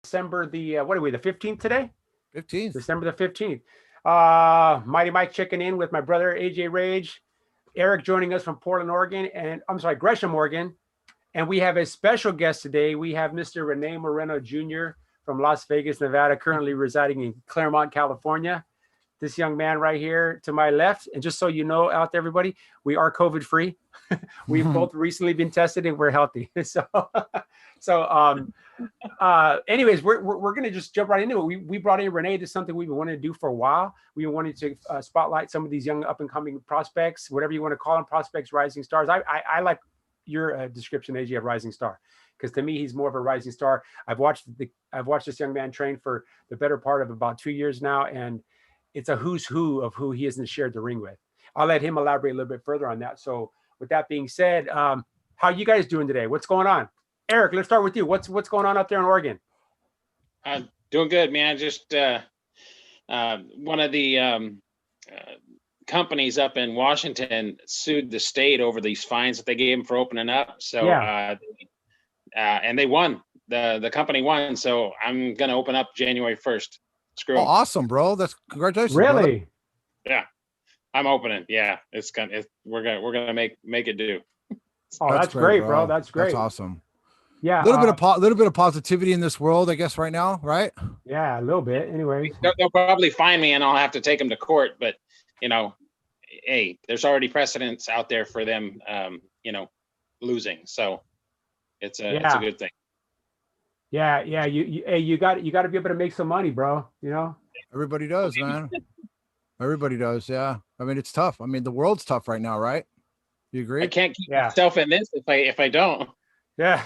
December what are we, the 15th today? 15th. December the 15th. Mighty Mike checking in with my brother AJ Rage, Eric joining us from Portland, Oregon, and I'm sorry, Gresham, Oregon. And we have a special guest today. We have Mr. Rene Moreno Jr. from Las Vegas, Nevada, currently residing in Claremont, California. This young man right here to my left. And just so you know out there, everybody, we are COVID free. We've both recently been tested and we're healthy. Anyways, we're going to just jump right into it. We brought in Rene. This is something we've been wanting to do for a while. We wanted to spotlight some of these young up and coming prospects, whatever you want to call them, prospects, rising stars. I like your description, AJ, of rising star, because to me, he's more of a rising star. I've watched this young man train for the better part of about 2 years now, and it's a who's who of who he hasn't shared the ring with. I'll let him elaborate a little bit further on that. So with that being said, how are you guys doing today? What's going on? Eric, let's start with you. What's going on up there in Oregon? Doing good, man. Just one of the companies up in Washington sued the state over these fines that they gave them for opening up. So and they won. The company won. So I'm gonna open up January 1st. Screw 'em. Oh, awesome, bro. That's congratulations. Really? Brother. Yeah, I'm opening. Yeah, we're gonna make it do. Oh, that's great, bro. That's great. That's awesome. Yeah, a little bit of positivity in this world, I guess, right now, right? Yeah, a little bit. Anyway, they'll probably fine me, and I'll have to take them to court. But hey, there's already precedents out there for them, losing. So it's a good thing. Yeah. You got to be able to make some money, bro. Everybody does, man. Everybody does. Yeah. I mean, it's tough. I mean, the world's tough right now, right? You agree? I can't keep myself in this if I don't. Yeah,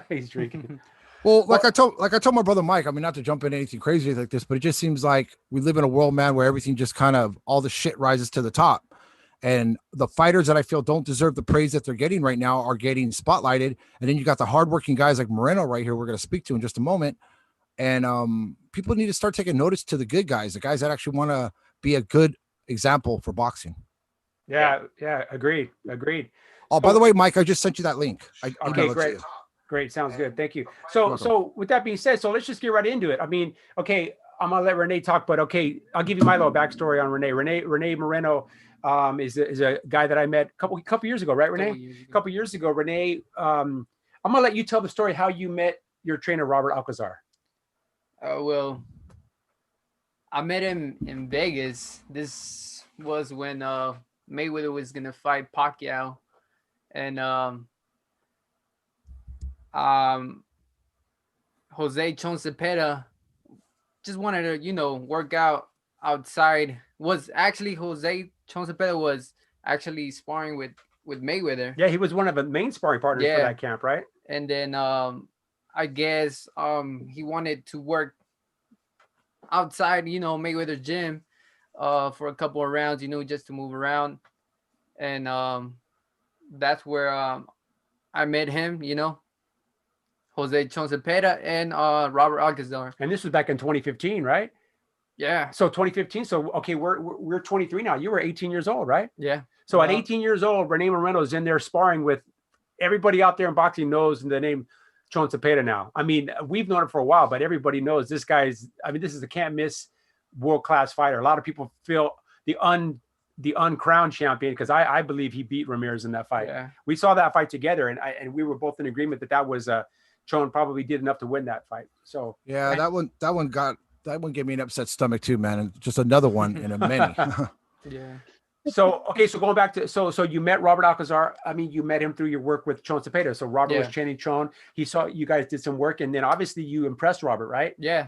he's drinking. Well, like I told my brother Mike, I mean, not to jump into anything crazy like this, but it just seems like we live in a world, man, where everything just kind of all the shit rises to the top. And the fighters that I feel don't deserve the praise that they're getting right now are getting spotlighted. And then you got the hardworking guys like Moreno right here, we're going to speak to in just a moment. And people need to start taking notice to the good guys, the guys that actually want to be a good example for boxing. Yeah, agreed. Oh, by the way, Mike, I just sent you that link. Okay, great. Sounds good. Thank you. So with that being said, so let's just get right into it. I mean, okay, I'm gonna let Rene talk, but okay, I'll give you my little backstory on Rene. Rene Moreno is a guy that I met a couple years ago, right, Rene? A couple years ago, Rene. I'm gonna let you tell the story how you met your trainer, Robert Alcazar. Well, I met him in Vegas. This was when Mayweather was gonna fight Pacquiao, and Jose Chon Cepeda just wanted to, work out outside. Was actually Jose Chon Cepeda was actually sparring with Mayweather. Yeah, he was one of the main sparring partners for that camp, right? And then I guess he wanted to work outside, Mayweather's gym for a couple of rounds, just to move around. And that's where I met him, Jose Chon Cepeda and Robert Alcazar. And this was back in 2015, right? Yeah. So 2015. So okay, we're 23 now. You were 18 years old, right? Yeah. So at 18 years old, Rene Moreno is in there sparring with everybody out there in boxing knows the name Chon Cepeda now. I mean, we've known him for a while, but everybody knows this guy's. I mean, this is a can't miss world-class fighter. A lot of people feel the uncrowned champion because I believe he beat Ramirez in that fight. Yeah. We saw that fight together, and we were both in agreement that was Chon probably did enough to win that fight. So yeah, that one gave me an upset stomach too, man, and just another one in a many. Yeah. So okay, so going back to so you met Robert Alcazar. I mean, you met him through your work with Chon Cepeda. So Robert was training Chon. He saw you guys did some work, and then obviously you impressed Robert, right? Yeah.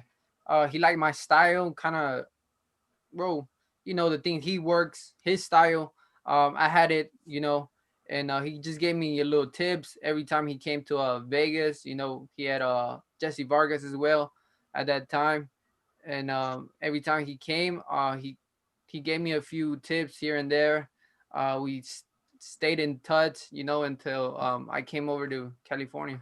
He liked my style, kind of, bro. The thing he works, his style. I had it, and he just gave me a little tips every time he came to Vegas. He had Jesse Vargas as well at that time, and every time he came, he gave me a few tips here and there. We stayed in touch, until I came over to California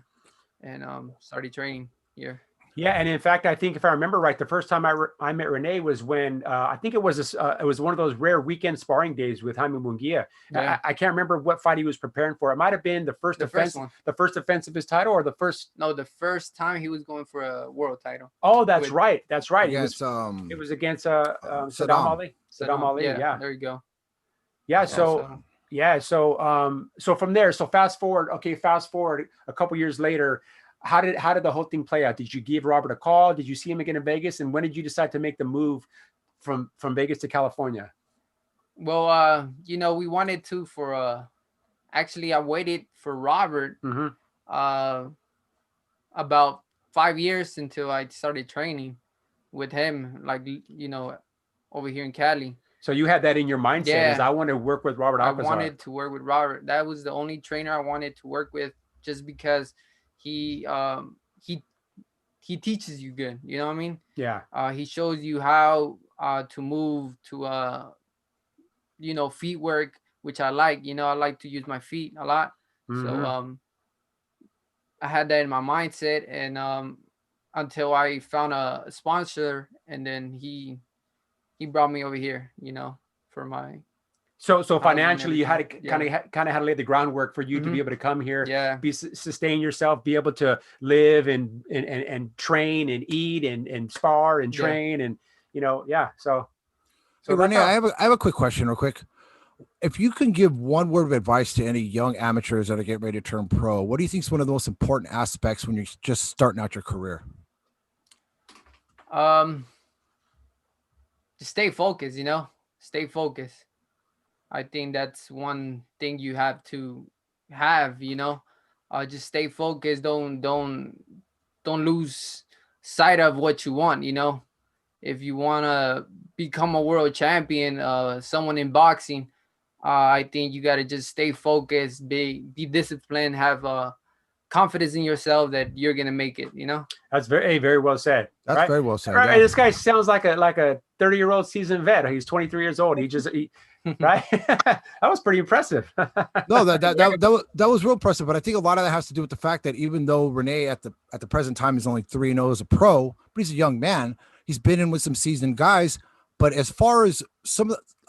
and started training here. Yeah, and in fact, I think if I remember right, the first time I met Rene was when I think it was one of those rare weekend sparring days with Jaime Munguia. Yeah. I can't remember what fight he was preparing for. It might have been the first one. the first defense of his title, or the first. No, the first time he was going for a world title. Oh, that's With- right. That's right. Against It was against Saddam. Ali. Saddam Ali. Yeah. There you go. Yeah. So yeah. So from there, so fast forward a couple years later. How did the whole thing play out? Did you give Robert a call? Did you see him again in Vegas? And when did you decide to make the move from Vegas to California? Well, you know, we wanted to actually I waited for Robert about 5 years until I started training with him, like, you know, over here in Cali. So you had that in your mindset, as I want to work with Robert Alcazar. I wanted to work with Robert. That was the only trainer I wanted to work with, just because he teaches you good. You know what I mean? Yeah. He shows you how to move, to you know, feet work, which I like. You know, I like to use my feet a lot. So I had that in my mindset, and until I found a sponsor, and then he brought me over here, you know, for my. So financially, you had to kind of had to lay the groundwork for you to be able to come here, sustain yourself, be able to live and train and eat and spar and train and, you know, So hey, Rene, I have a quick question, real quick. If you can give one word of advice to any young amateurs that are getting ready to turn pro, what do you think is one of the most important aspects when you're just starting out your career? Just stay focused, you know, stay focused. I think that's one thing you have to have, you know, just stay focused. Don't lose sight of what you want, you know. If you want to become a world champion, someone in boxing, I think you got to just stay focused, be disciplined, have confidence in yourself that you're going to make it, you know. That's very well said. That's very well said. Right. Yeah. This guy sounds like a 30-year-old seasoned vet. He's 23 years old. Right. That was pretty impressive. No, that was real impressive. But I think a lot of that has to do with the fact that even though Rene at the present time is only 3-0 as a pro, but he's a young man. He's been in with some seasoned guys. But as far as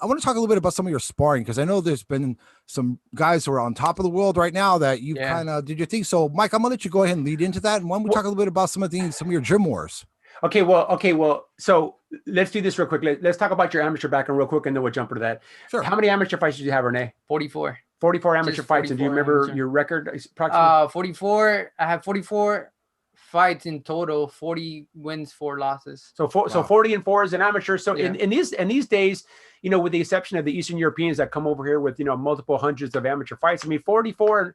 I want to talk a little bit about some of your sparring, because I know there's been some guys who are on top of the world right now that you kind of did your thing. So, Mike, I'm gonna let you go ahead and lead into that, and why don't we talk a little bit about some of your gym wars? Okay, well. So let's do this real quick. Let's talk about your amateur background real quick, and then we'll jump into that. Sure. How many amateur fights did you have, Rene? 44. 44 amateur fights. And do you remember your record approximately? 44. I have 44 fights in total, 40 wins, 4 losses. So 40 and 4 as an amateur. So in these days, you know, with the exception of the Eastern Europeans that come over here with, you know, multiple hundreds of amateur fights, I mean, 44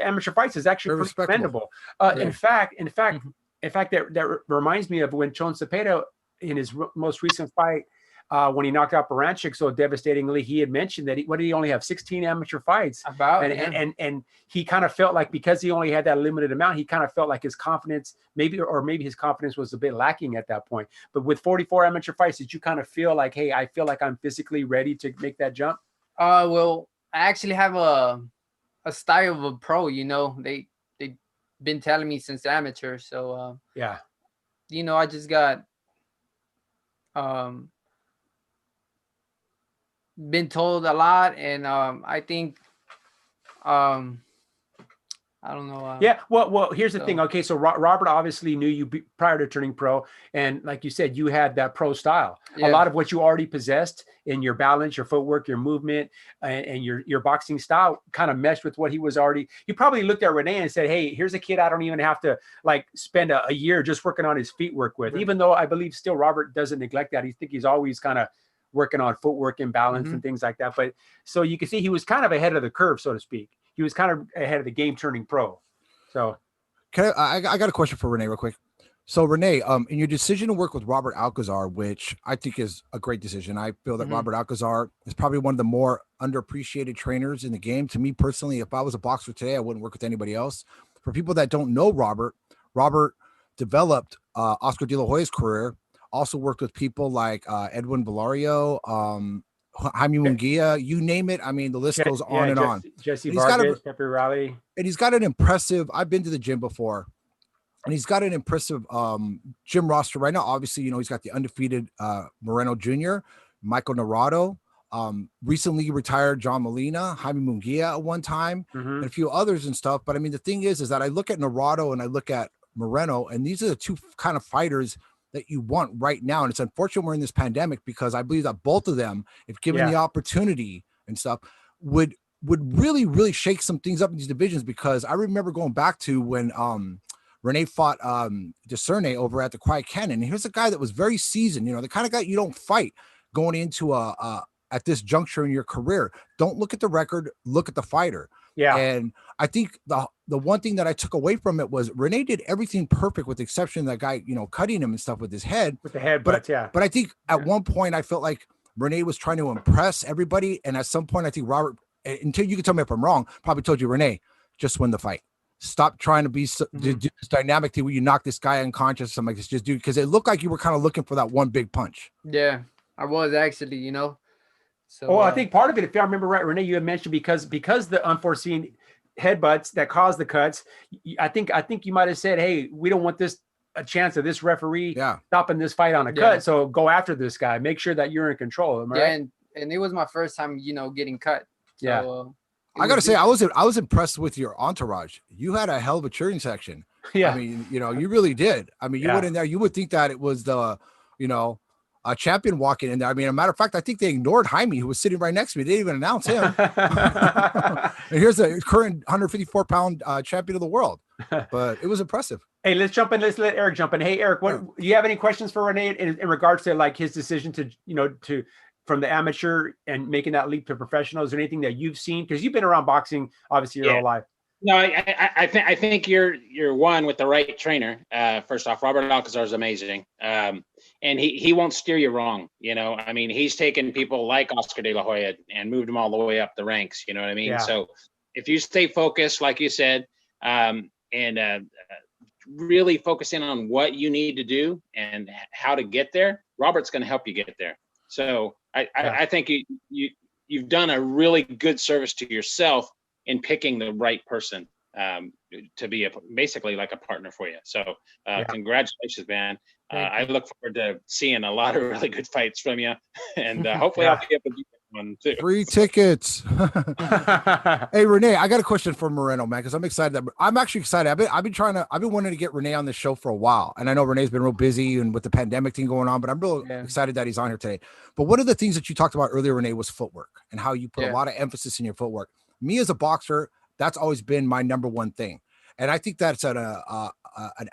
amateur fights is actually pretty commendable. In fact, that reminds me of when Chon Cepeda, in his most recent fight, when he knocked out Baranchik so devastatingly, he had mentioned that he only have 16 amateur fights. And he kind of felt like, because he only had that limited amount, he kind of felt like his confidence, maybe his confidence was a bit lacking at that point. But with 44 amateur fights, did you kind of feel like, hey, I feel like I'm physically ready to make that jump? Well, I actually have a style of a pro, you know. They've been telling me since amateur. So you know, I just got been told a lot, and I think I don't know. Well, here's the thing. Okay, so Robert obviously knew you prior to turning pro, and like you said, you had that pro style. A lot of what you already possessed in your balance, your footwork, your movement, and your boxing style kind of meshed with what he was already. He probably looked at Rene and said, "Hey, here's a kid I don't even have to like spend a year just working on his feet work with." Right. Even though I believe still Robert doesn't neglect that. He's always kind of working on footwork and balance and things like that. But so you can see he was kind of ahead of the curve, so to speak. He was kind of ahead of the game turning pro. So I got a question for Rene real quick. So Rene, in your decision to work with Robert Alcazar, which I think is a great decision, I feel that Robert Alcazar is probably one of the more underappreciated trainers in the game. To me personally, if I was a boxer today, I wouldn't work with anybody else. For people that don't know Robert developed Oscar De La Hoya's career, also worked with people like Edwin Valario, Jaime Munguia, you name it. I mean, the list goes on and on. Jesse Vargas, Pepe Raleigh. And he's got an impressive, I've been to the gym before, and he's got an impressive gym roster right now. Obviously, you know, he's got the undefeated Moreno Jr., Michael Narado, recently retired John Molina, Jaime Munguia at one time, and a few others and stuff. But I mean, the thing is that I look at Narado and I look at Moreno, and these are the two kind of fighters that you want right now. And it's unfortunate we're in this pandemic, because I believe that both of them, if given the opportunity and stuff, would really, really shake some things up in these divisions. Because I remember going back to when Rene fought Discerne over at the Quiet Cannon. And here's a guy that was very seasoned, you know, the kind of guy you don't fight going into at this juncture in your career. Don't look at the record, look at the fighter. Yeah. And I think the one thing that I took away from it was Rene did everything perfect, with the exception of that guy, you know, cutting him and stuff with his head. With the head, but I think at one point I felt like Rene was trying to impress everybody. And at some point, I think Robert, until you can tell me if I'm wrong, probably told you, Rene, just win the fight. Stop trying to be do this dynamic thing where you knock this guy unconscious, something like this. Just do, because it looked like you were kind of looking for that one big punch. Yeah, I was actually, you know. So, I think part of it, if I remember right, Rene, you had mentioned because the unforeseen headbutts that caused the cuts. I think you might have said, "Hey, we don't want a chance of this referee stopping this fight on a cut. So go after this guy. Make sure that you're in control." Am I right? And it was my first time, you know, getting cut. So, I gotta say, I was impressed with your entourage. You had a hell of a cheering section. Yeah, I mean, you know, you really did. I mean, you went in there, you would think that it was the, you know, a champion walking in there. I mean, a matter of fact, I think they ignored Jaime, who was sitting right next to me. They didn't even announce him. And here's the current 154-pound champion of the world. But it was impressive. Hey, let's jump in. Let's let Eric jump in. Hey, Eric, do you have any questions for Rene in regards to like his decision to, you know, from the amateur and making that leap to professional? Is there anything that you've seen? Because you've been around boxing, obviously, your whole life. No, I think you're one with the right trainer. First off, Robert Alcazar is amazing, and he won't steer you wrong. You know, I mean, he's taken people like Oscar De La Hoya and moved them all the way up the ranks. You know what I mean? Yeah. So if you stay focused, like you said, and really focus in on what you need to do and how to get there, Robert's going to help you get there. So I think you've done a really good service to yourself in picking the right person to be basically like a partner for you. So congratulations, man. I look forward to seeing a lot of really good fights from you, and hopefully I'll be able to do one too. Free tickets. Hey, Rene, I got a question for Moreno, man, because I'm excited. I'm actually excited. I've been wanting to get Rene on the show for a while, and I know Rene's been real busy and with the pandemic thing going on, but I'm real excited that he's on here today. But one of the things that you talked about earlier, Rene, was footwork and how you put a lot of emphasis in your footwork. Me as a boxer, that's always been my number one thing. And I think that's an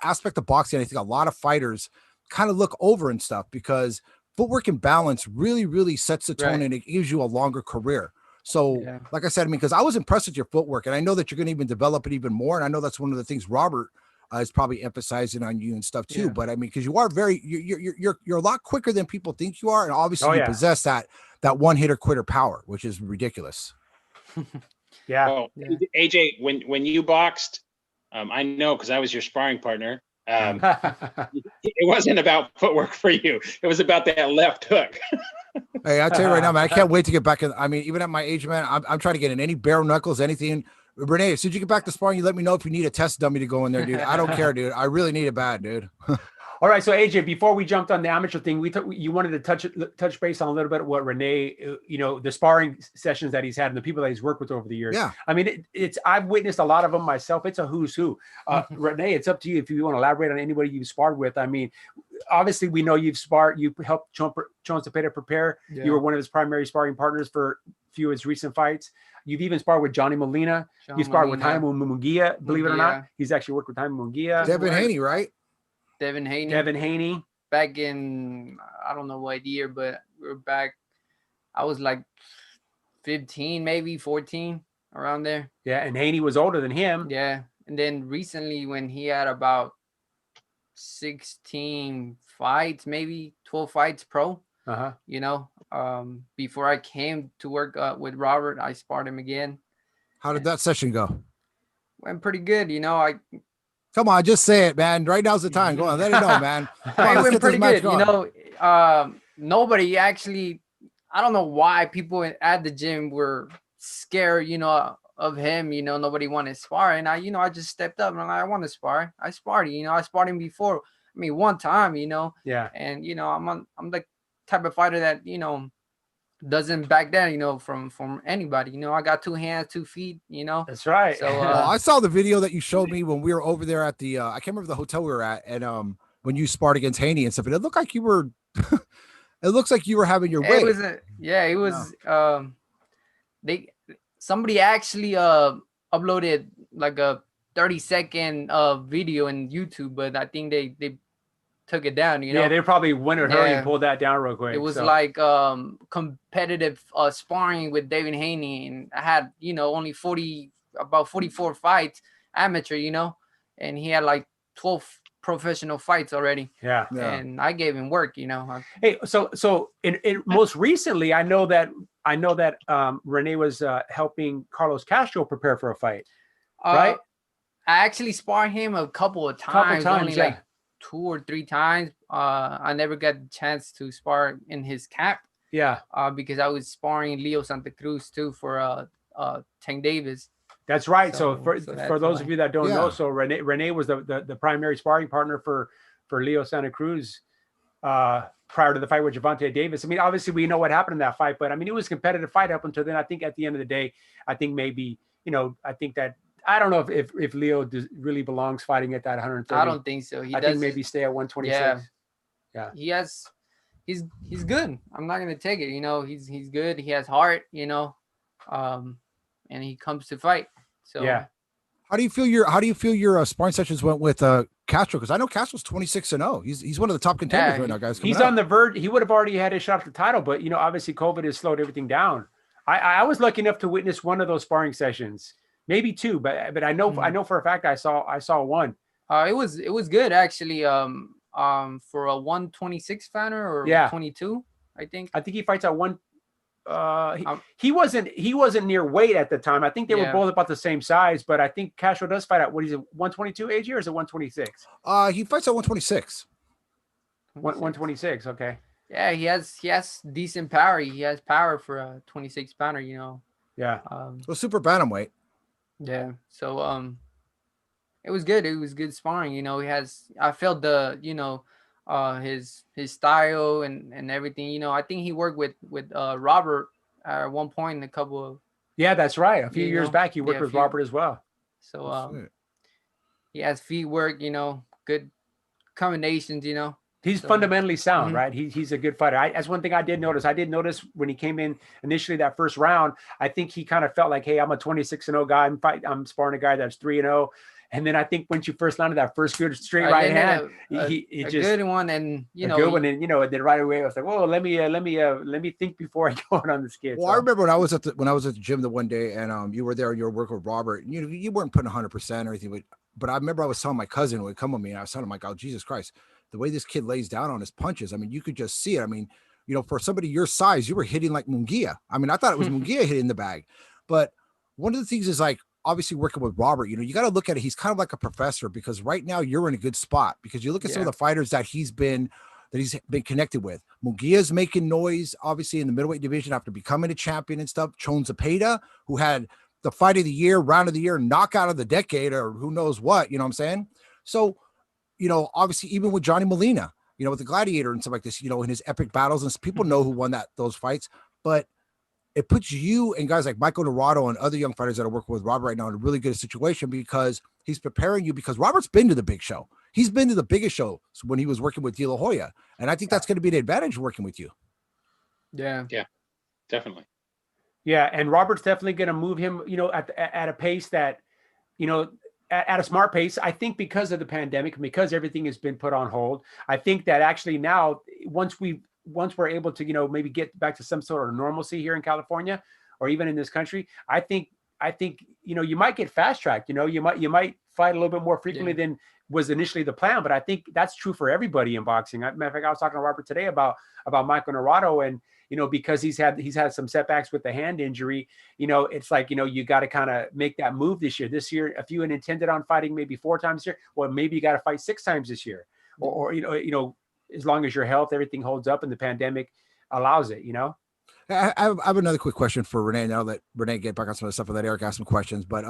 aspect of boxing I think a lot of fighters kind of look over and stuff, because footwork and balance really, really sets the tone and it gives you a longer career. So like I said, I mean, because I was impressed with your footwork, and I know that you're going to even develop it even more. And I know that's one of the things Robert is probably emphasizing on you and stuff too. But I mean, because you are you're a lot quicker than people think you are. And obviously you possess that one hitter quitter power, which is ridiculous. Well, AJ, when you boxed, I know because I was your sparring partner. It wasn't about footwork for you. It was about that left hook. Hey, I'll tell you right now, man, I can't wait to get back in. I mean, even at my age, man, I'm trying to get in any bare knuckles, anything. Rene, as soon as you get back to sparring, you let me know if you need a test dummy to go in there, dude. I don't care, dude. I really need it bad, dude. All right, so AJ, before we jumped on the amateur thing, you wanted to touch base on a little bit of what Rene, you know, the sparring sessions that he's had and the people that he's worked with over the years. Yeah, I mean, I've witnessed a lot of them myself. It's a who's who. Rene, it's up to you if you want to elaborate on anybody you've sparred with. I mean, obviously we know you've sparred. You helped Chon Cepeda prepare. Yeah. You were one of his primary sparring partners for a few of his recent fights. You've even sparred with Johnny Molina. You sparred with Jaime Munguia, believe it or not. He's actually worked with Jaime Munguia. Devin Haney, right? Devin Haney. Back in, I don't know what year, but we were back. I was like 15, maybe 14, around there. Yeah, and Haney was older than him. Yeah, and then recently when he had about 16 fights, maybe 12 fights pro, you know, before I came to work with Robert, I sparred him again. How did that session go? Went pretty good, you know. Come on, just say it, man. Right now's the time. Go on, let it know, man. It went pretty good. You know, nobody actually, I don't know why people at the gym were scared, you know, of him, nobody wanted to spar, and I just stepped up and I'm like, I want to spar. I sparred, I sparred him before. I mean, one time, Yeah. and I'm the type of fighter that doesn't back down, from anybody. I got 2 hands, 2 feet. That's right. So Well, I saw the video that you showed me when we were over there at the I can't remember the hotel we were at, and when you sparred against Haney and stuff, and it looked like you were it looks like you were having your way. it was it was somebody actually uploaded like a 30-second video in YouTube, but I think they took it down. Yeah, they probably went in a hurry and Yeah. pulled that down real quick. It was so. like competitive sparring with David Haney, and I had only about 44 fights amateur, and he had like 12 professional fights already. Yeah. And I gave him work. Hey, so in most recently, I know that Rene was helping Carlos Castro prepare for a fight, right? I actually sparred him a couple of times, only yeah. like 2 or 3 times. I never got the chance to spar in his camp. Yeah. Because I was sparring Leo Santa Cruz too for Tank Davis. That's right. So So for those of you that don't know, Yeah. so Rene was the primary sparring partner for Leo Santa Cruz prior to the fight with Gervonta Davis. I mean, obviously we know what happened in that fight, but I mean, it was a competitive fight up until then. I think at the end of the day, I think maybe, I think that I don't know if Leo really belongs fighting at that 130. I don't think so. I think maybe stay at 126. Yeah. He's good. I'm not gonna take it. He's good. He has heart. And he comes to fight. So Yeah. How do you feel your sparring sessions went with Castro? Because I know Castro's 26-0. He's one of the top contenders right now, guys. He's on the verge. He would have already had his shot at the title, but obviously COVID has slowed everything down. I was lucky enough to witness one of those sparring sessions, maybe 2, but I know for a fact I saw one. It was good actually. For a 126 fanner or 22, I think. I think he fights at one. He wasn't near weight at the time. I think they were both about the same size, but I think Castro does fight at 122 AG, or is it 126? He fights at 126. 126. Okay. Yeah, he has decent power. He has power for a 26 pounder. Yeah. Well, super bantamweight. Yeah. So it was good. It was good sparring. I felt his style and everything. I think he worked with Robert at one point in a couple of. Yeah, that's right. A few years back, he worked with Robert as well. So he has feet work. Good combinations. He's fundamentally sound, right? He's a good fighter. That's one thing I did notice. I did notice when he came in initially that first round, I think he kind of felt like, hey, I'm a 26-0 guy. I'm sparring a guy that's 3-0. And then I think once you first landed that first good straight right hand, he just good one, and a good one, and then right away I was like, "Whoa, let me think before I go on the skid." Well, I remember when I was at the gym the one day, and you were there, and you were working with Robert. And, you weren't putting 100% or anything, but I remember I was telling my cousin who would come with me, and I was telling him, like, "Oh, Jesus Christ, the way this kid lays down on his punches. I mean, you could just see it. I mean, for somebody your size, you were hitting like Munguia. I mean, I thought it was Munguia hitting the bag, but one of the things is like." Obviously working with Robert, you got to look at it. He's kind of like a professor, because right now you're in a good spot, because you look at some of the fighters that he's been connected with. Munguia's making noise, obviously, in the middleweight division after becoming a champion and stuff. Chon Zepeda, who had the fight of the year, round of the year, knockout of the decade, or who knows what, you know what I'm saying? So, obviously even with Johnny Molina, with the Gladiator and stuff like this, in his epic battles, and people know who won those fights, but it puts you and guys like Michael Dorado and other young fighters that are working with Robert right now in a really good situation, because he's preparing you, because Robert's been to the big show. He's been to the biggest show when he was working with De La Hoya. And I think that's going to be an advantage working with you. Yeah. Yeah, definitely. Yeah. And Robert's definitely going to move him, at a pace that, at a smart pace. I think because of the pandemic, because everything has been put on hold, I think that actually now, once we're able to, maybe get back to some sort of normalcy here in California, or even in this country, I think, you might get fast tracked, you might fight a little bit more frequently than was initially the plan. But I think that's true for everybody in boxing. Matter of fact, I was talking to Robert today about Michael Dorado, and, because he's had some setbacks with the hand injury, it's like, you got to kind of make that move this year. If you had intended on fighting maybe 4 times this year, well, maybe you got to fight 6 times this year, or as long as your health, everything holds up and the pandemic allows it, I have another quick question for Rene. And I'll let Rene get back on some of the stuff and let Eric ask some questions. But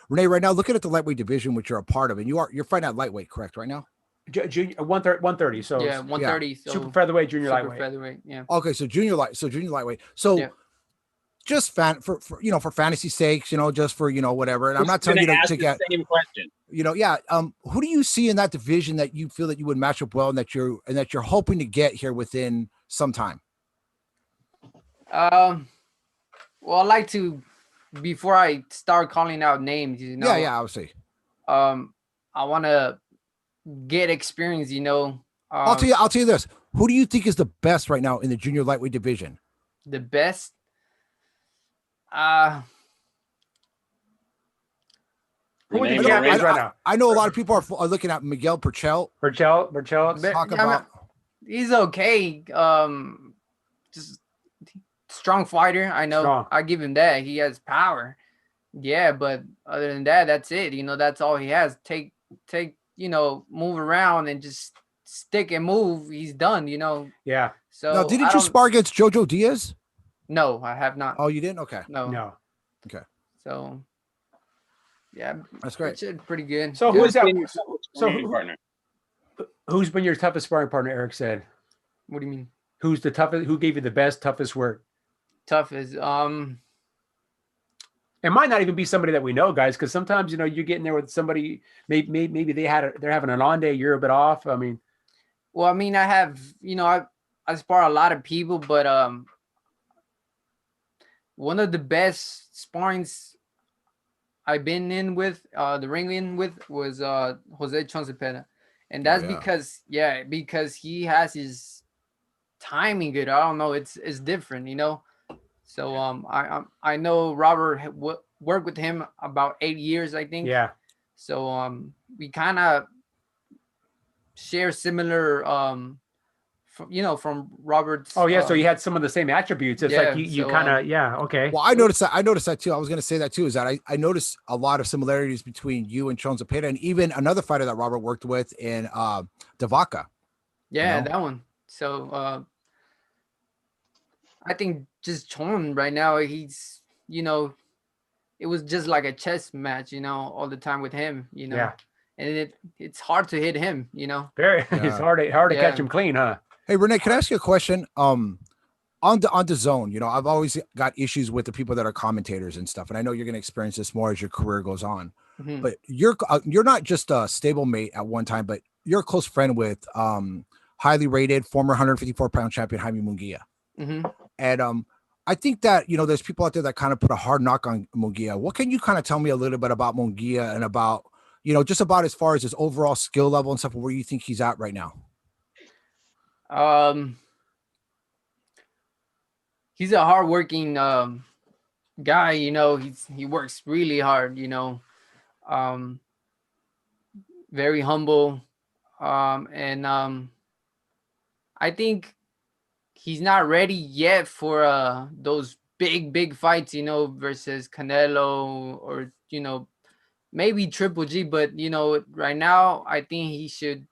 Rene, right now, looking at the lightweight division, which you're a part of, and you're fighting at lightweight, correct? Right now. Junior 130. So Yeah, 130. So super featherweight, junior super lightweight. featherweight. Yeah. Okay, so junior lightweight. So Yeah. just for for fantasy sakes, just for whatever. And I'm not Just telling you gonna to ask the get same question. who do you see in that division that you feel that you would match up well and that you're hoping to get here within some time? Well, I like to, before I start calling out names, Yeah, obviously. I want to get experience, I'll tell you this. Who do you think is the best right now in the junior lightweight division? The best. Who are the Rene champions Moreno. right now? I know a lot of people are looking at Miguel Burchell. Burchell. Talk I mean, about he's okay. Just strong fighter. I know. Strong. I give him that. He has power. Yeah, but other than that, that's it. That's all he has. Take. Move around and just stick and move. He's done. Yeah. So now, didn't you spar against Jojo Diaz? No, I have not. Oh, you didn't? Okay. No. Okay. So, yeah, That's great. Pretty good. So Who's who's that? been your So partner? who's been your toughest sparring partner? Eric said. What do you mean? Who's the toughest? Who gave you the best, toughest work? Toughest. It might not even be somebody that we know, guys, because sometimes you get in there with somebody. Maybe they're having an on day. You're a bit off. I mean, well, I have I spar a lot of people, but one of the best sparrings I've been in with the ring in with was Jose Choncepeda, and that's because he has his timing good. I don't know, it's different, So I know Robert worked with him about 8 years, I think. yeah. So we kind of share similar from Robert's. Oh yeah. So you had some of the same attributes. It's like you kind of okay. Well, I noticed that too. I was going to say that too. Is that I noticed a lot of similarities between you and Chon Zepeda, and even another fighter that Robert worked with in Devaka. Yeah, that one. So I think just Chon right now, he's it was just like a chess match, all the time with him, Yeah. And it's hard to hit him, Very. It's hard to catch him clean, huh? Hey Rene, can I ask you a question? On the zone, I've always got issues with the people that are commentators and stuff, and I know you're going to experience this more as your career goes on. Mm-hmm. But you're not just a stablemate at one time, but you're a close friend with highly rated former 154-pound champion Jaime Munguia. Mm-hmm. And I think that there's people out there that kind of put a hard knock on Munguia. What can you kind of tell me a little bit about Munguia and about just about as far as his overall skill level and stuff, where you think he's at right now? He's a hardworking guy. He works really hard. Very humble, and I think he's not ready yet for those big fights, versus Canelo or maybe Triple G. But right now I think he should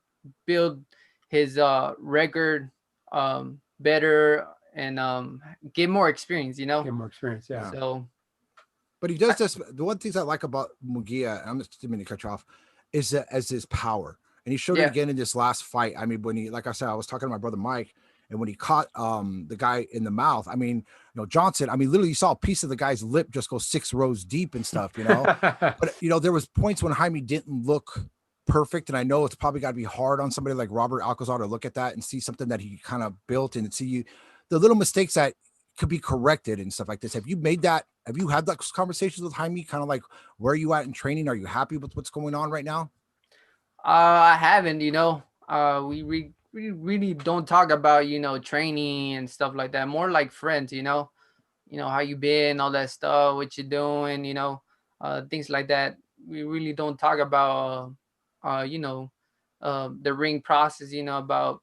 build his record better and get more experience. Get more experience, yeah. So, but he does this. The one things I like about Munguia, I'm just didn't mean to cut you off, is that as his power, and he showed it again in this last fight. I mean, when he, like I said, I was talking to my brother Mike. And when he caught the guy in the mouth, I mean, Johnson, I mean, literally you saw a piece of the guy's lip just go 6 rows deep and stuff, But, there was points when Jaime didn't look perfect. And I know it's probably got to be hard on somebody like Robert Alcazar to look at that and see something that he kind of built and see the little mistakes that could be corrected and stuff like this. Have you had those conversations with Jaime? Kind of like, where are you at in training? Are you happy with what's going on right now? I haven't, we really don't talk about training and stuff like that. More like friends, how you been, all that stuff, what you doing, things like that. We really don't talk about the ring process, about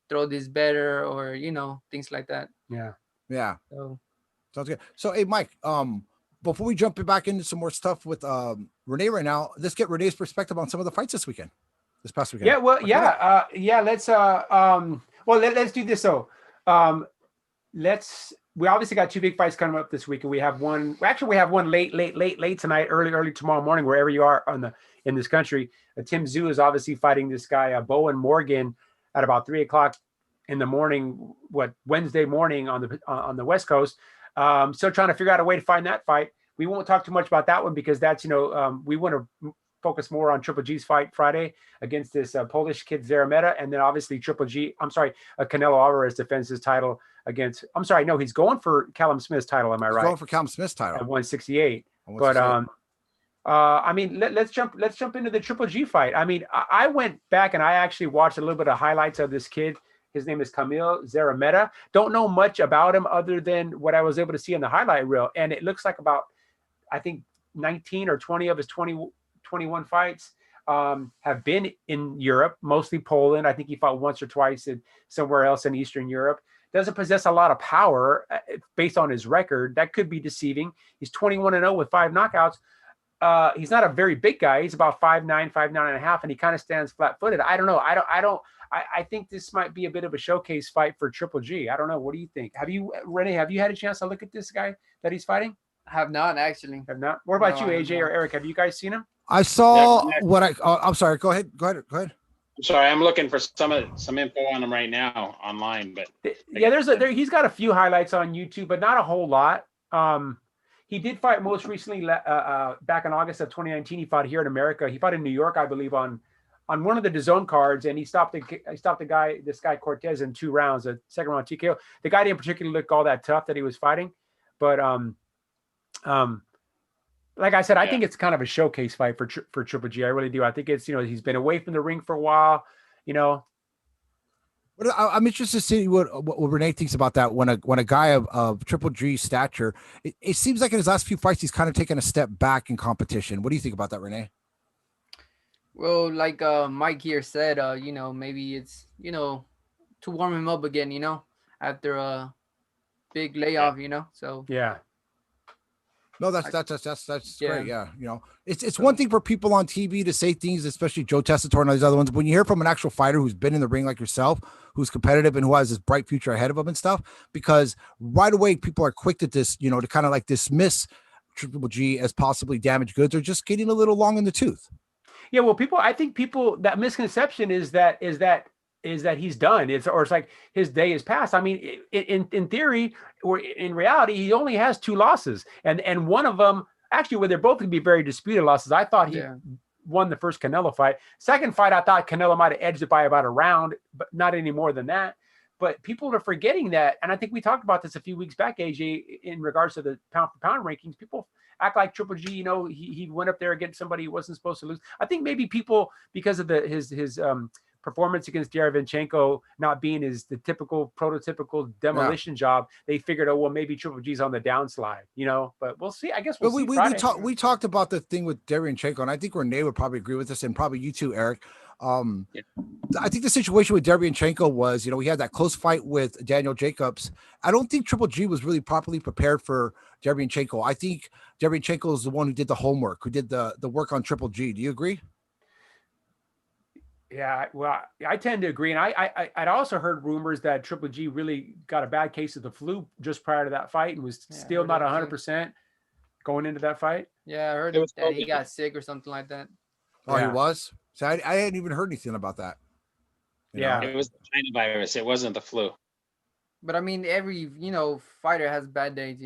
throw this better or things like that. Yeah So sounds good. So hey Mike, before we jump back into some more stuff with Rene right now, let's get Rene's perspective on some of the fights this past weekend. Yeah, well, let's let's do this. So let's we obviously got two big fights coming up this week, and we have one. Actually, we have one late tonight, early tomorrow morning, wherever you are in this country. Tim Tszyu is obviously fighting this guy Bowen Morgan at about 3:00 in the morning. Wednesday morning on the West Coast. Still trying to figure out a way to find that fight. We won't talk too much about that one because that's we want to focus more on Triple G's fight Friday against this Polish kid Zarameta, and then obviously Canelo Alvarez defends his title against. I'm sorry, no, he's going for Callum Smith's title. Am I right? Going for Callum Smith's title at 168. But I mean, let's jump into the Triple G fight. I mean, I went back and I actually watched a little bit of highlights of this kid. His name is Kamil Zarameta. Don't know much about him other than what I was able to see in the highlight reel, and it looks like about, I think, 19 or 20 of his 21 fights have been in Europe, mostly Poland. I think he fought once or twice somewhere else in Eastern Europe. Doesn't possess a lot of power based on his record. That could be deceiving. He's 21-0 with 5 knockouts. He's not a very big guy. He's about 5'9", 5'9.5", and he kind of stands flat-footed. I don't know. I think this might be a bit of a showcase fight for Triple G. I don't know. What do you think? Rene, have you had a chance to look at this guy that he's fighting? Have not actually. Have not. What about you, AJ or Eric? Have you guys seen him? I saw I'm sorry. Go ahead. I'm sorry. I'm looking for some info on him right now online, but yeah, he's got a few highlights on YouTube, but not a whole lot. He did fight most recently back in August of 2019. He fought here in America. He fought in New York, I believe, on one of the DAZN cards, and he stopped this guy Cortez in 2 rounds, a second round TKO. The guy didn't particularly look all that tough that he was fighting, but like I said, I think it's kind of a showcase fight for Triple G. I really do. I think it's he's been away from the ring for a while. But I'm interested to see what Rene thinks about that. When a guy of Triple G's stature, it seems like in his last few fights he's kind of taken a step back in competition. What do you think about that, Rene? Well, like Mike here said, maybe it's to warm him up again, after a big layoff, So yeah. No, that's great. Yeah, it's one thing for people on TV to say things, especially Joe Tessitore and all these other ones. But when you hear from an actual fighter who's been in the ring like yourself, who's competitive and who has this bright future ahead of him and stuff, because right away people are quick to to kind of like dismiss Triple G as possibly damaged goods or just getting a little long in the tooth. Yeah, well, I think that misconception is that he's done. It's like his day is past. I mean, in theory or in reality, he only has 2 losses, and one of them actually, where they're both going to be very disputed losses. I thought he won the first Canelo fight. Second fight, I thought Canelo might have edged it by about a round, but not any more than that. But people are forgetting that, and I think we talked about this a few weeks back, AJ, in regards to the pound for pound rankings. People act like Triple G, he went up there against somebody he wasn't supposed to lose. I think maybe people, because of his performance against Derevyanchenko not being the typical prototypical demolition job, they figured, oh well, maybe Triple G's on the downslide, But we'll see. I guess we'll see. We talked about the thing with Derevyanchenko, and I think Rene would probably agree with us, and probably you too, Eric. I think the situation with Derevyanchenko was, he had that close fight with Daniel Jacobs. I don't think Triple G was really properly prepared for Derevyanchenko. I think Derevyanchenko is the one who did the homework, who did the work on Triple G. Do you agree? Yeah, well, I tend to agree, and I'd also heard rumors that Triple G really got a bad case of the flu just prior to that fight and was still not 100% going into that fight. Yeah, I heard that he got sick or something like that. Oh, he was? So I hadn't even heard anything about that. It was the China virus. It wasn't the flu. But I mean, every fighter has bad days,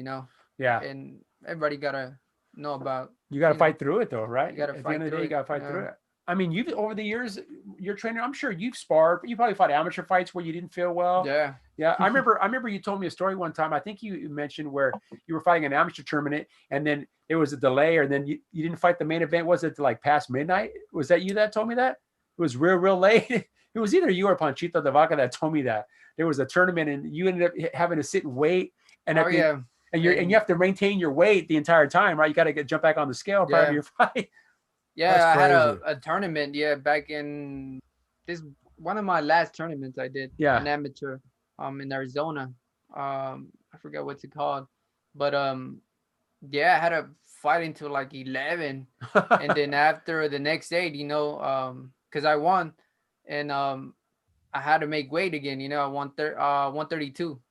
Yeah, and everybody gotta know about. You gotta fight through it, though, right? You gotta At fight the end of the day, through you gotta it. fight through it. I mean, you've over the years, your trainer, I'm sure you've sparred, but you probably fought amateur fights where you didn't feel well. Yeah. I remember you told me a story one time. I think you mentioned where you were fighting an amateur tournament and then there was a delay, or then you didn't fight the main event. Was it like past midnight? Was that you that told me that? It was real late. It was either you or Panchito de Vaca that told me that there was a tournament and you ended up having to sit and wait. And and you have to maintain your weight the entire time, right? You got to jump back on the scale prior to your fight. Yeah, I had a tournament, back in this one of my last tournaments I did. Yeah. An amateur in Arizona. I forget what's it called. But I had to fight until like 11. And then after the next day, because I won and I had to make weight again, 132.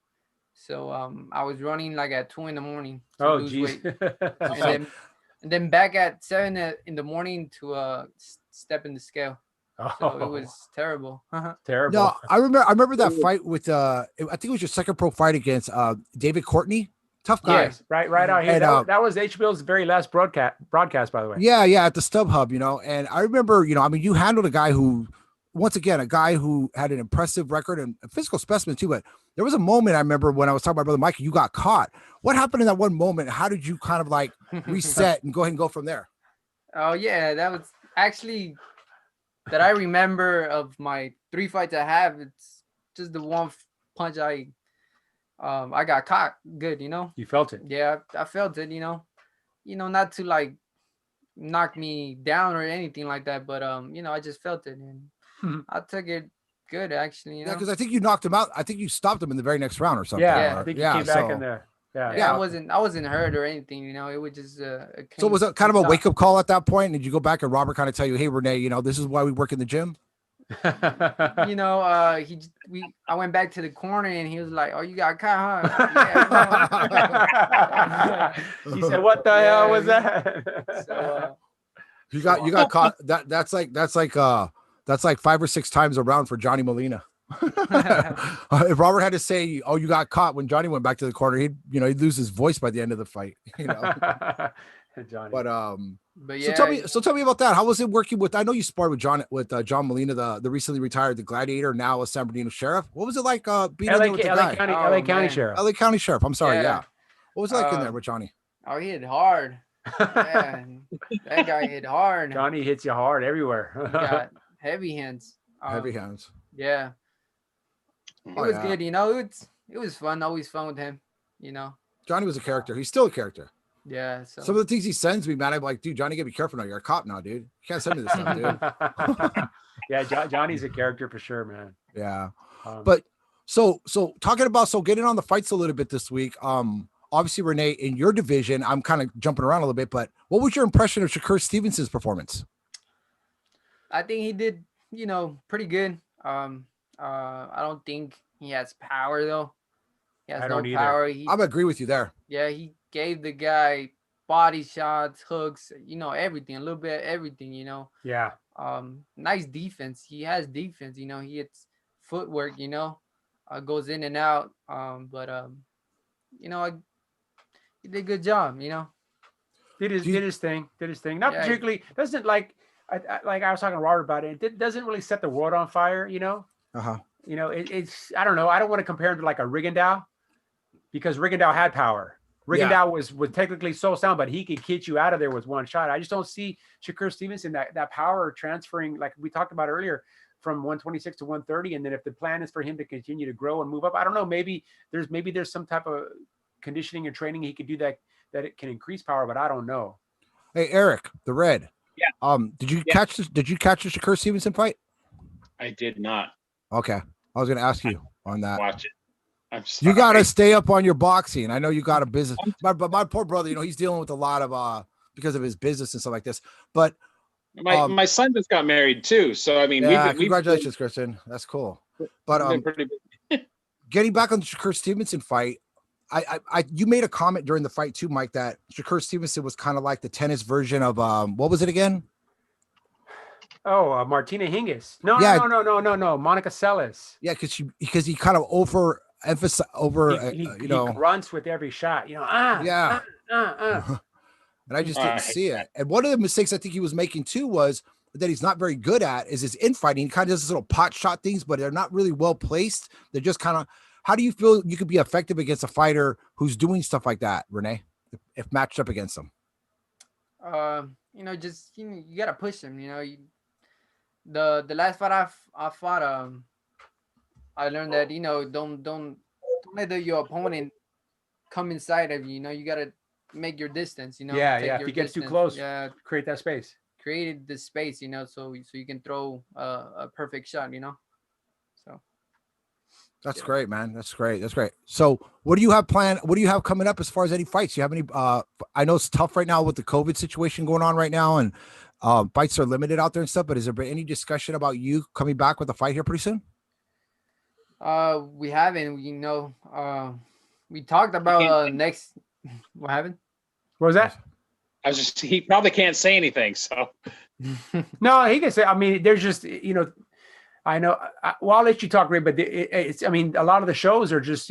So I was running like at 2 in the morning to Oh, lose geez. weight, and then back at 7 in the morning to step in the scale. So it was terrible. terrible. No, I remember that fight with I think it was your second pro fight against David Courtney. Tough guy. Yes, right out here. And, That was HBO's very last broadcast, by the way. Yeah, at the StubHub, and I remember, I mean, you handled a guy who, once again, a guy who had an impressive record and a physical specimen too. But there was a moment I remember when I was talking to my brother Mike, you got caught. What happened in that one moment? How did you kind of like reset and go ahead and go from there? Oh yeah, that was actually that I remember of my 3 fights I have. It's just the one punch I got caught good, You felt it. Yeah, I felt it, not to like knock me down or anything like that, but I just felt it and I took it good actually. Yeah, because I think you knocked him out. I think you stopped him in the very next round or something. Yeah, I think you came back in there. Yeah, I wasn't hurt or anything, it was just so was it kind of a wake-up call at that point? Did you go back and Robert kind of tell you, hey Rene, this is why we work in the gym? I went back to the corner and he was like, oh, you got caught, huh? Yeah, he said, what the hell was that? So, you got caught. That's like 5 or 6 times around for Johnny Molina. If Robert had to say, oh, you got caught when Johnny went back to the corner, he'd lose his voice by the end of the fight. Johnny. But yeah. So tell me about that. How was it working with? I know you sparred with John Molina, the recently retired, the Gladiator, now a San Bernardino sheriff. What was it like being in there with the guy? LA County Sheriff. LA County Sheriff. I'm sorry. Yeah. What was it like in there with Johnny? Oh, he hit hard. Yeah, that guy hit hard. Johnny hits you hard everywhere. He got heavy hands. Heavy hands. Yeah. It was good, it was fun, always fun with him, Johnny was a character. He's still a character. Yeah. So. Some of the things he sends me, man, I'm like, dude, Johnny, get be careful now. You're a cop now, dude. You can't send me this stuff, dude. Yeah, Johnny's a character for sure, man. Yeah. But so talking about getting on the fights a little bit this week. Obviously, Rene, in your division, I'm kind of jumping around a little bit, but what was your impression of Shakur Stevenson's performance? I think he did, pretty good. I don't think he has power though. He has no power. I agree with you there. Yeah, he gave the guy body shots, hooks, everything, a little bit of everything, Yeah. Nice defense. He has defense, he hits footwork, goes in and out. He did a good job, Did his thing. Not particularly, doesn't like I was talking to Robert about it. It doesn't really set the world on fire, Uh-huh. It's I don't know. I don't want to compare him to like a Rigondeaux because Rigondeaux had power. Rigondeaux was technically so sound, but he could get you out of there with one shot. I just don't see Shakur Stevenson that power transferring like we talked about earlier from 126 to 130. And then if the plan is for him to continue to grow and move up, I don't know. Maybe there's some type of conditioning and training he could do that it can increase power, but I don't know. Hey Eric, the Red. Yeah. Did you catch the Shakur Stevenson fight? I did not. Okay. I was gonna ask you on that. Watch it. I'm sorry. You gotta stay up on your boxing. I know you got a business, but my poor brother, he's dealing with a lot of because of his business and stuff like this. But my son just got married too, so I mean, congratulations, Kristen. That's cool. But getting back on the Shakur Stevenson fight, you made a comment during the fight too, Mike, that Shakur Stevenson was kind of like the tennis version of what was it again? Oh, Martina Hingis. No, Monica Seles. Yeah, because he kind of he grunts with every shot. And I just didn't see it. And one of the mistakes I think he was making too was that he's not very good at is his infighting. He kind of does this little pot shot things, but they're not really well placed. They're just kind of. How do you feel you could be effective against a fighter who's doing stuff like that, Rene? If matched up against him, you gotta push him. The last fight I fought, I learned that don't let your opponent come inside of you. You gotta make your distance. If he gets too close, create that space. Created the space, so you can throw a perfect shot. So. That's great, man. That's great. So what do you have planned? What do you have coming up as far as any fights? Do you have any, I know it's tough right now with the COVID situation going on right now and fights are limited out there and stuff, but is there been any discussion about you coming back with a fight here pretty soon? We haven't, We talked about next. What happened? What was that? He probably can't say anything. So No, he can say. I mean, there's just I know. Well, I'll let you talk, Ray. But it's. I mean, a lot of the shows are just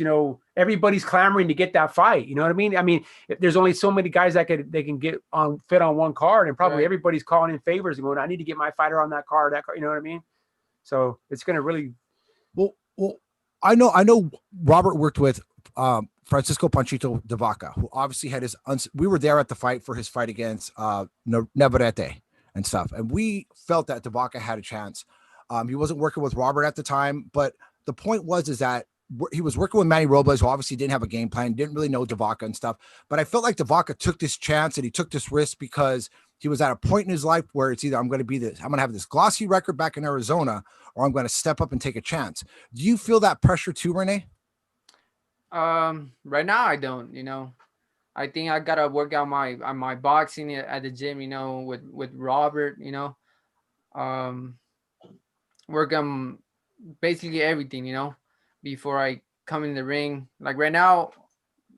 everybody's clamoring to get that fight. You know what I mean? I mean, there's only so many guys that they can get fit on one card, and probably everybody's calling in favors and going, I need to get my fighter on that card. That card. You know what I mean? So it's going to really. Well, I know Robert worked with Francisco Panchito de Vaca, who obviously had we were there at the fight for his fight against Navarrete and stuff. And we felt that de Vaca had a chance. He wasn't working with Robert at the time, but the point is that he was working with Manny Robles, who obviously didn't have a game plan, didn't really know de Vaca and stuff. But I felt like de Vaca took this chance and he took this risk because he was at a point in his life where it's either I'm going to have this glossy record back in Arizona, or I'm going to step up and take a chance. Do you feel that pressure too, Rene? Right now I don't. I think I gotta work out my boxing at the gym. With Robert. Work on basically everything. Before I come in the ring. Like right now,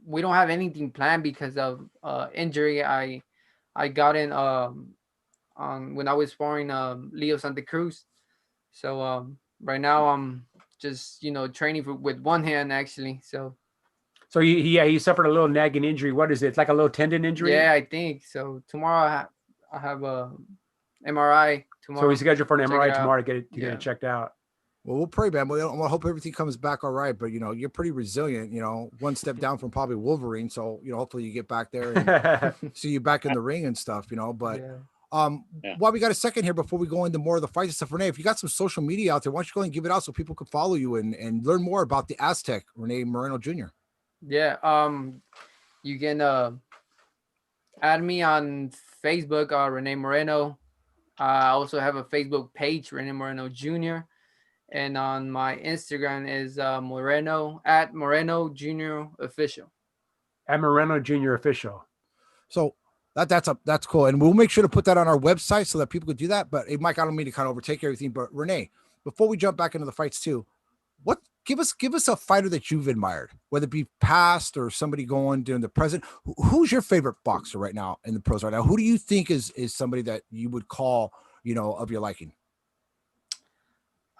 we don't have anything planned because of injury. I got in when I was sparring Leo Santa Cruz. So right now I'm just training with one hand actually. So he suffered a little nagging injury. What is it? It's like a little tendon injury. Yeah, I think so. Tomorrow I have a MRI tomorrow. So he's scheduled for an MRI tomorrow to get it checked out. Well, we'll pray, man. We'll hope everything comes back all right. But you're pretty resilient. One step down from probably Wolverine. So hopefully you get back there and see you back in the ring and stuff. But while we got a second here before we go into more of the fights and stuff, Rene, if you got some social media out there, why don't you go ahead and give it out so people can follow you and learn more about the Aztec, Rene Moreno Jr. Yeah. You can add me on Facebook, Rene Moreno. I also have a Facebook page, Rene Moreno Jr. And on my Instagram is Moreno Jr. Official. At Moreno Jr. Official. So that's cool. And we'll make sure to put that on our website so that people could do that. But hey, Mike, I don't mean to kind of overtake everything, but Rene, before we jump back into the fights too, give us a fighter that you've admired, whether it be past or somebody going during the present. Who's your favorite boxer right now in the pros right now? Who do you think is somebody that you would call, of your liking?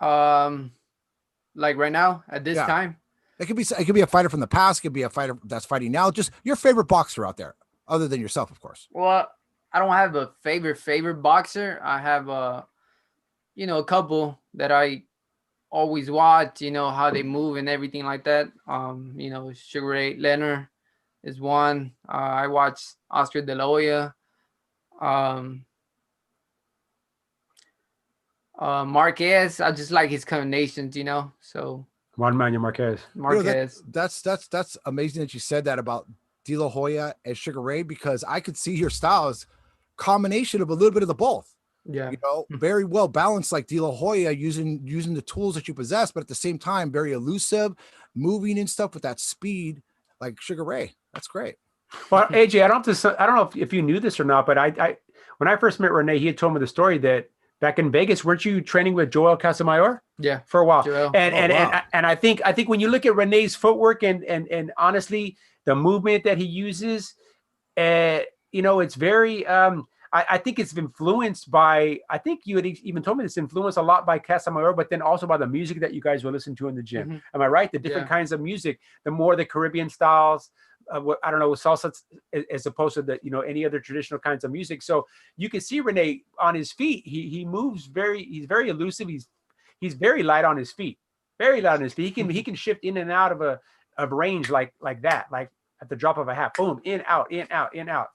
Like right now at this time, it could be a fighter from the past. It could be a fighter that's fighting now. Just your favorite boxer out there, other than yourself, of course. Well, I don't have a favorite boxer. I have a couple that I always watch, how they move and everything like that. Sugar Ray Leonard is one. I watch Oscar De La Hoya. Marquez, I just like his combinations, so Juan Manuel Marquez. That's amazing that you said that about De La Hoya and Sugar Ray, because I could see your styles combination of a little bit of the both. Yeah, very well balanced, like De La Hoya, using the tools that you possess, but at the same time very elusive, moving and stuff with that speed, like Sugar Ray. That's great. Well, AJ, I don't know if you knew this or not, but I when I first met Rene, he had told me the story that back in Vegas, weren't you training with Joel Casamayor? Yeah, for a while. Joel. And I think when you look at Rene's footwork and honestly the movement that he uses, it's very I think it's influenced by, I think you had even told me this, influenced a lot by Casamayor, but then also by the music that you guys will listen to in the gym. Mm-hmm. Am I right? The different kinds of music, the more the Caribbean styles, I don't know, salsa as opposed to any other traditional kinds of music. So you can see Rene on his feet. He moves he's very elusive. He's very light on his feet. Very light on his feet. He can shift in and out of range like that. Like at the drop of a hat, boom, in, out,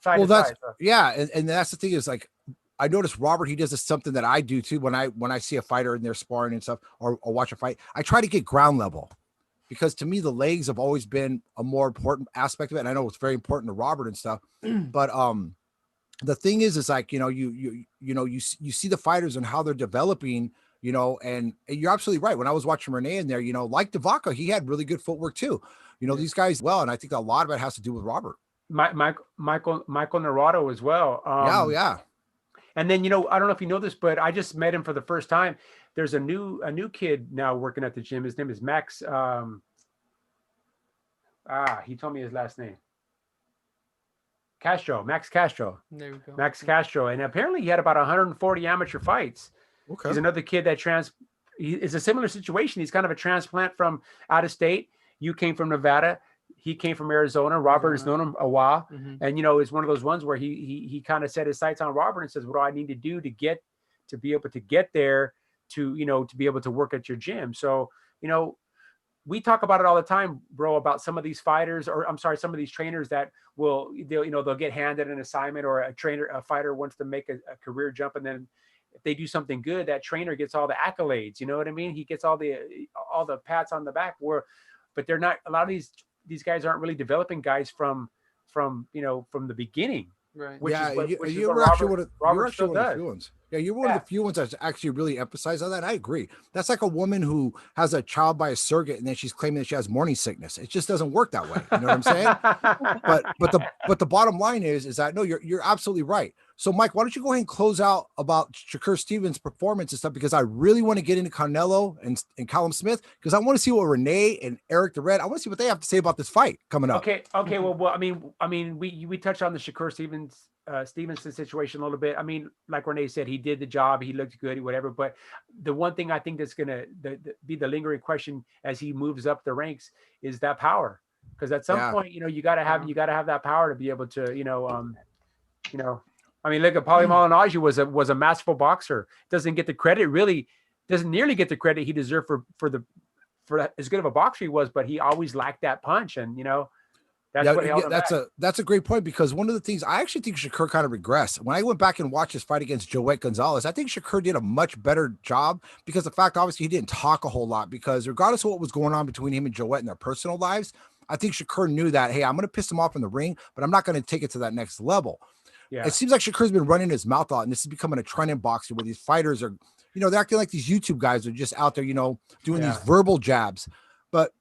side to side. Yeah, and that's the thing is, like, I noticed Robert, he does something that I do too when I see a fighter and they're sparring and stuff, or watch a fight. I try to get ground level, because to me the legs have always been a more important aspect of it, and I know it's very important to Robert and stuff. But the thing is like, you see the fighters and how they're developing, and you're absolutely right. When I was watching Rene in there, like De Vaca, he had really good footwork too. These guys, well, and I think a lot of it has to do with Robert. Michael Navarro as well. Yeah. And then, I don't know if you know this, but I just met him for the first time. There's a new kid now working at the gym. His name is Max. He told me his last name. Castro, Max Castro. There we go. Max Castro. And apparently he had about 140 amateur fights. Okay. He's another kid that it's a similar situation. He's kind of a transplant from out of state. You came from Nevada. He came from Arizona. Robert has known him a while. And, it's one of those ones where he kind of set his sights on Robert and says, what do I need to do to be able to get there to be able to work at your gym? So, we talk about it all the time, bro, about some of these fighters, or I'm sorry, some of these trainers that they'll get handed an assignment, or a fighter wants to make a career jump. And then if they do something good, that trainer gets all the accolades. You know what I mean? He gets all the pats on the back, but they're not, a lot of these guys aren't really developing guys from the beginning. Right. You were actually one of the few ones. Yeah, you're one of the few ones that actually really emphasize on that. I agree. That's like a woman who has a child by a surrogate and then she's claiming that she has morning sickness. It just doesn't work that way. You know what I'm saying? but the bottom line is that no, you're absolutely right. So Mike, why don't you go ahead and close out about Shakur Stevens' performance and stuff, because I really want to get into Canelo and Callum Smith, because I want to see what Rene and Eric the Red, I want to see what they have to say about this fight coming up. Okay. Well, I mean, we touched on the Shakur Stevenson situation a little bit. I mean, like Rene said, he did the job, he looked good, whatever. But the one thing I think that's gonna be the lingering question as he moves up the ranks is that power, because at some point, you gotta have that power to be able to, I mean, look at Paulie Malignaggi was a masterful boxer. Doesn't get the credit, really doesn't nearly get the credit he deserved for as good of a boxer he was, but he always lacked that punch, and that's a great point, because one of the things I actually think Shakur kind of regressed. When I went back and watched his fight against Joet Gonzalez, I think Shakur did a much better job, because the fact, obviously, he didn't talk a whole lot, because regardless of what was going on between him and Joet in their personal lives, I think Shakur knew that, hey, I'm going to piss him off in the ring, but I'm not going to take it to that next level. Yeah. It seems like Shakur's been running his mouth out, and this is becoming a trend in boxing where these fighters are, they're acting like these YouTube guys are just out there, doing these verbal jabs. But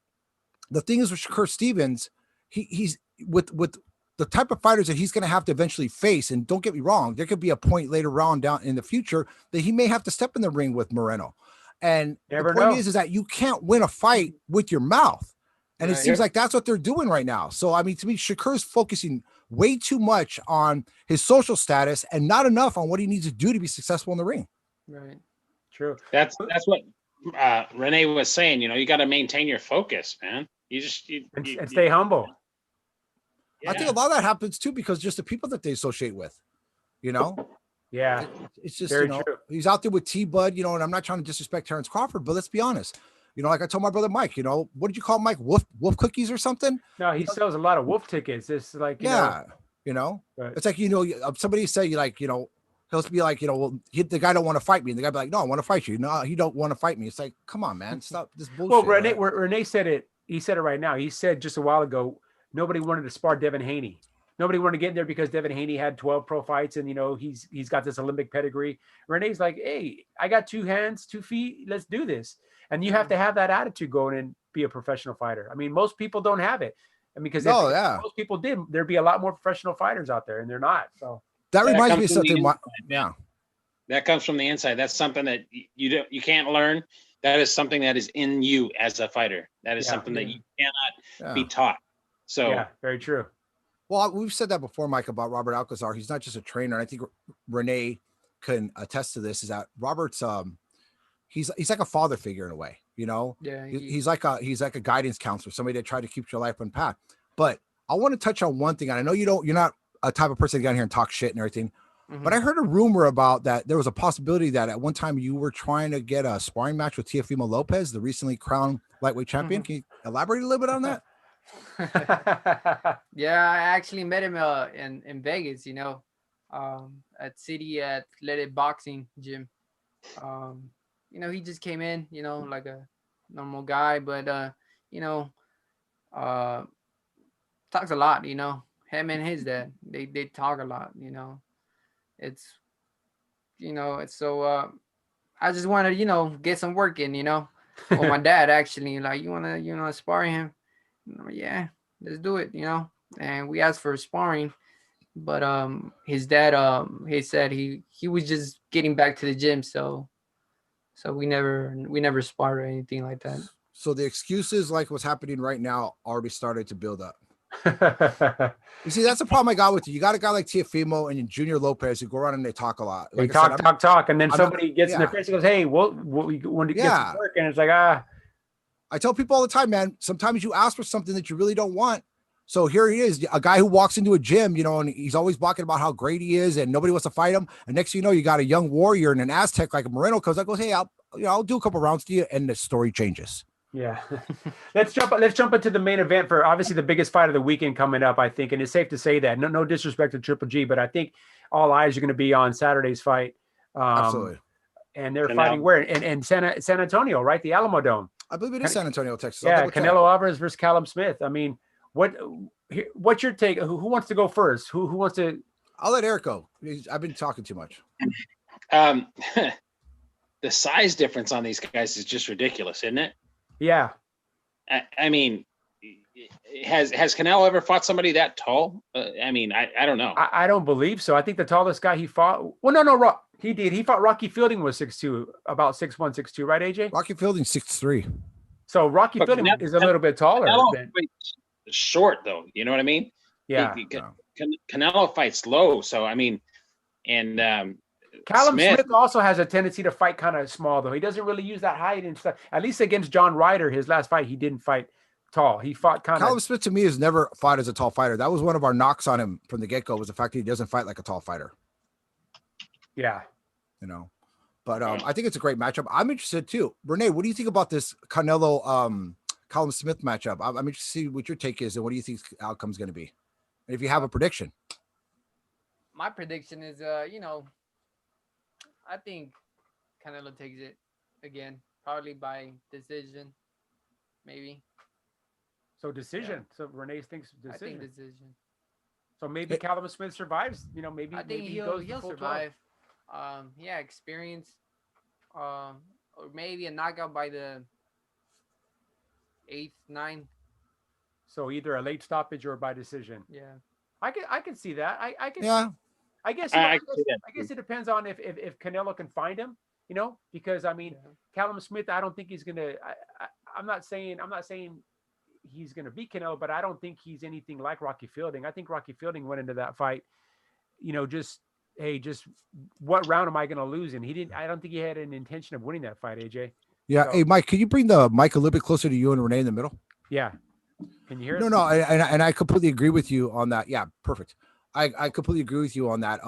the thing is with Shakur Stevens, he's with the type of fighters that he's going to have to eventually face. And don't get me wrong, there could be a point later on down in the future that he may have to step in the ring with Moreno. And the point is that you can't win a fight with your mouth. And it seems like that's what they're doing right now. So, I mean, to me, Shakur's focusing way too much on his social status and not enough on what he needs to do to be successful in the ring. Right. True. That's what Rene was saying. You got to maintain your focus, man. You stay humble. Yeah. I think a lot of that happens too, because just the people that they associate with, Yeah. It's just, very true. He's out there with T-Bud, and I'm not trying to disrespect Terrence Crawford, but let's be honest. Like I told my brother Mike, what did you call Mike? Wolf cookies or something? No, he sells a lot of wolf tickets. It's like, it's like, somebody say he'll be like, well, the guy don't want to fight me. And the guy be like, no, I want to fight you. No, he don't want to fight me. It's like, come on, man, stop this bullshit. Well, Rene said it. He said it right now. He said just a while ago, nobody wanted to spar Devin Haney. Nobody wanted to get in there because Devin Haney had 12 pro fights, and he's got this Olympic pedigree. Renee's like, hey, I got 2 hands, 2 feet. Let's do this. And you have to have that attitude going and be a professional fighter. I mean, most people don't have it. I mean, because if most people did, there'd be a lot more professional fighters out there, and they're not. So that reminds me of something. That comes from the inside. That's something that you can't learn. That is something that is in you as a fighter. That is something that you cannot be taught. So very true. Well, we've said that before, Mike, about Robert Alcazar. He's not just a trainer. And I think Rene can attest to this, is that Robert's he's like a father figure in a way, Yeah. He's like a guidance counselor, somebody that tried to keep your life on path. But I want to touch on one thing. And I know you're not a type of person to get in here and talk shit and everything. Mm-hmm. But I heard a rumor about that there was a possibility that at one time you were trying to get a sparring match with Teofimo Lopez, the recently crowned lightweight champion. Can you elaborate a little bit on that? Yeah, I actually met him in Vegas, at City Athletic Boxing Gym. He just came in, like a normal guy, but talks a lot, him and his dad, they talk a lot, it's so I just wanted to get some work in, well, my dad actually, like, you want to spar him? Yeah, let's do it, and we asked for sparring, but his dad he said he was just getting back to the gym, so we never sparred or anything like that. So the excuses, like what's happening right now, already started to build up. You see, that's the problem I got with you. You got a guy like Teofimo and Junior Lopez who go around and they talk a lot. They Like I said, talk, and then I'm somebody gets in their yeah. face and goes, "Hey, we want to get Yeah. to work," and it's like, ah. I tell people all the time, man, sometimes you ask for something that you really don't want. So here he is, a guy who walks into a gym, you know, and he's always talking about how great he is and nobody wants to fight him. And next thing you know, you got a young warrior and an Aztec like Moreno comes, I goes, hey, I'll do a couple rounds to you, and the story changes. Yeah. Let's jump into the main event for obviously the biggest fight of the weekend coming up, I think. And it's safe to say that. No disrespect to Triple G, but I think all eyes are going to be on Saturday's fight. Absolutely. And they're fighting where? In San Antonio, right? The Alamo Dome. I believe it is San Antonio, Texas. Yeah, Canelo Alvarez versus Callum Smith. I mean, what's your take? Who wants to go first? Who wants to? I'll let Eric go. I've been talking too much. The size difference on these guys is just ridiculous, isn't it? Yeah. I mean, has Canelo ever fought somebody that tall? I mean, I don't know. I don't believe so. I think the tallest guy he fought. Well, no, he did. He fought Rocky Fielding was 6'2", about 6'1", 6'2", right, AJ? Rocky Fielding 6'3". So Rocky Fielding is a little bit taller. Short though, you know what I mean? Yeah. Canelo fights low, so I mean, and Callum Smith also has a tendency to fight kind of small, though. He doesn't really use that height and stuff. At least against John Ryder, his last fight, he didn't fight tall. He fought kind of. Callum Smith to me has never fought as a tall fighter. That was one of our knocks on him from the get-go, was the fact that he doesn't fight like a tall fighter. Yeah. You know, but I think it's a great matchup. I'm interested too. Rene, what do you think about this Canelo Callum Smith matchup? I'm interested to see what your take is and what do you think the outcome's going to be? And if you have a prediction. My prediction is, I think Canelo takes it again, probably by decision, maybe. So decision. Yeah. So Rene thinks decision. I think decision. So maybe Callum Smith survives. You know, maybe I think maybe he'll survive. Experience. Or maybe a knockout by the 8th, 9th. So either a late stoppage or by decision. Yeah. I can see that. I can. Yeah. I guess it depends on if Canelo can find him, you know, because I mean, Callum Smith, I don't think he's gonna. I'm not saying he's gonna beat Canelo, but I don't think he's anything like Rocky Fielding. I think Rocky Fielding went into that fight, you know, just what round am I gonna lose? And he didn't. I don't think he had an intention of winning that fight, AJ. Yeah. So, hey, Mike, can you bring the mic a little bit closer to you and Rene in the middle? Yeah. Can you hear? No, and I completely agree with you on that. Yeah, perfect. I completely agree with you on that.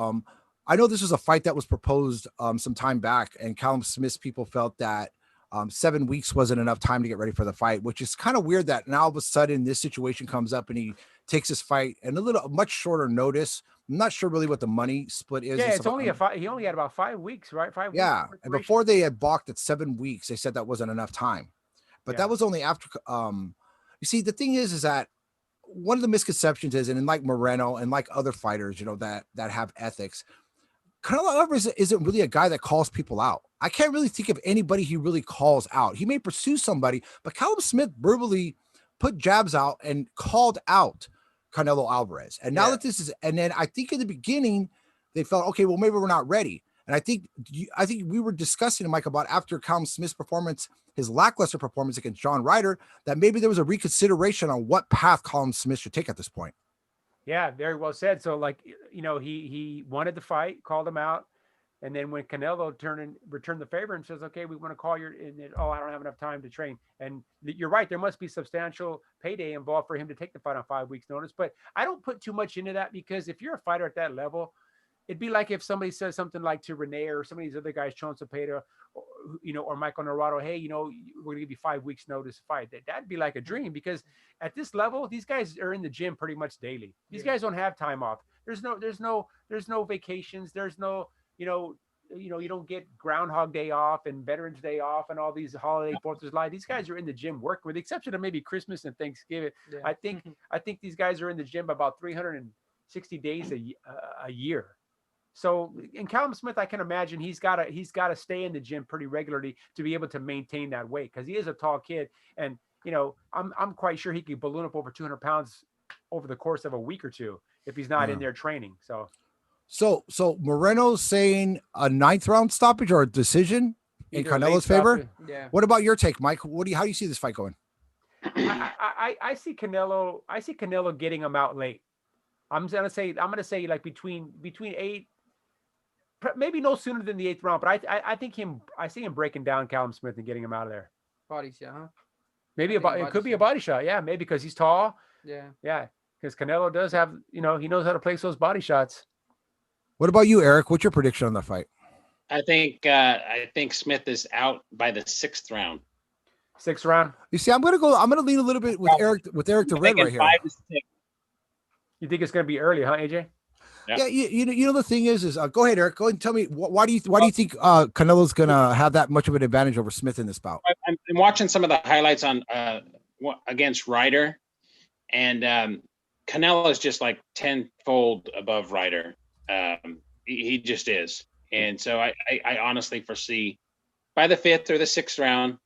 I know this was a fight that was proposed some time back, and Callum Smith's people felt that 7 weeks wasn't enough time to get ready for the fight, which is kind of weird that now all of a sudden this situation comes up and he takes his fight and much shorter notice. I'm not sure really what the money split is. Yeah, it's only he only had about 5 weeks, right? 5 weeks. Yeah, and before they had balked at 7 weeks, they said that wasn't enough time, but that was only after. You see, the thing is that one of the misconceptions is, and like Moreno and like other fighters, you know, that have ethics, Canelo Alvarez isn't really a guy that calls people out. I can't really think of anybody he really calls out. He may pursue somebody, but Callum Smith verbally put jabs out and called out Canelo Alvarez. And now that this is, and then I think in the beginning they felt, okay, well, maybe we're not ready. And I think we were discussing, Mike, about after Callum Smith's performance, his lackluster performance against John Ryder, that maybe there was a reconsideration on what path Callum Smith should take at this point. Yeah, very well said. So, like, you know, he wanted the fight, called him out, and then when Canelo returned the favor and says, "Okay, we want to call your," I don't have enough time to train. And you're right, there must be substantial payday involved for him to take the fight on 5 weeks' notice. But I don't put too much into that, because if you're a fighter at that level, it'd be like if somebody says something like to Rene or some of these other guys, Chon Cepeda, or Michael Norado, hey, we're gonna give you 5 weeks notice to fight. That'd be like a dream, because at this level, these guys are in the gym pretty much daily. These guys don't have time off. There's no vacations. There's no, you don't get Groundhog Day off and Veterans Day off and all these holiday 4th of July. These guys are in the gym working, with the exception of maybe Christmas and Thanksgiving. Yeah. I think these guys are in the gym about 360 days a year. So in Callum Smith, I can imagine he's got to stay in the gym pretty regularly to be able to maintain that weight, because he is a tall kid, and I'm quite sure he could balloon up over 200 pounds over the course of a week or two if he's not in there training. So Moreno's saying a 9th round stoppage or a decision. in Either a late Canelo's favor. stoppage. Yeah. What about your take, Mike? How do you see this fight going? I see Canelo. I see Canelo getting him out late. I'm gonna say like between 8, maybe no sooner than the 8th round. But I think I see him breaking down Callum Smith and getting him out of there. Body shot, huh? Maybe I think it body could be a shot. body shot. Yeah, maybe because he's tall. Yeah. Yeah, because Canelo does have, he knows how to place those body shots. What about you, Eric? What's your prediction on the fight? I think Smith is out by the 6th round. 6th round. You see, I'm gonna lean a little bit with Eric the Red right here. 5 to 6. You think it's gonna be early, huh, AJ? Yeah, you know the thing is go ahead, Eric. Go ahead and tell me why do you think Canelo's gonna have that much of an advantage over Smith in this bout? I'm watching some of the highlights on against Ryder, and Canelo is just like tenfold above Ryder. He just is, and so I honestly foresee by the 5th or the 6th round,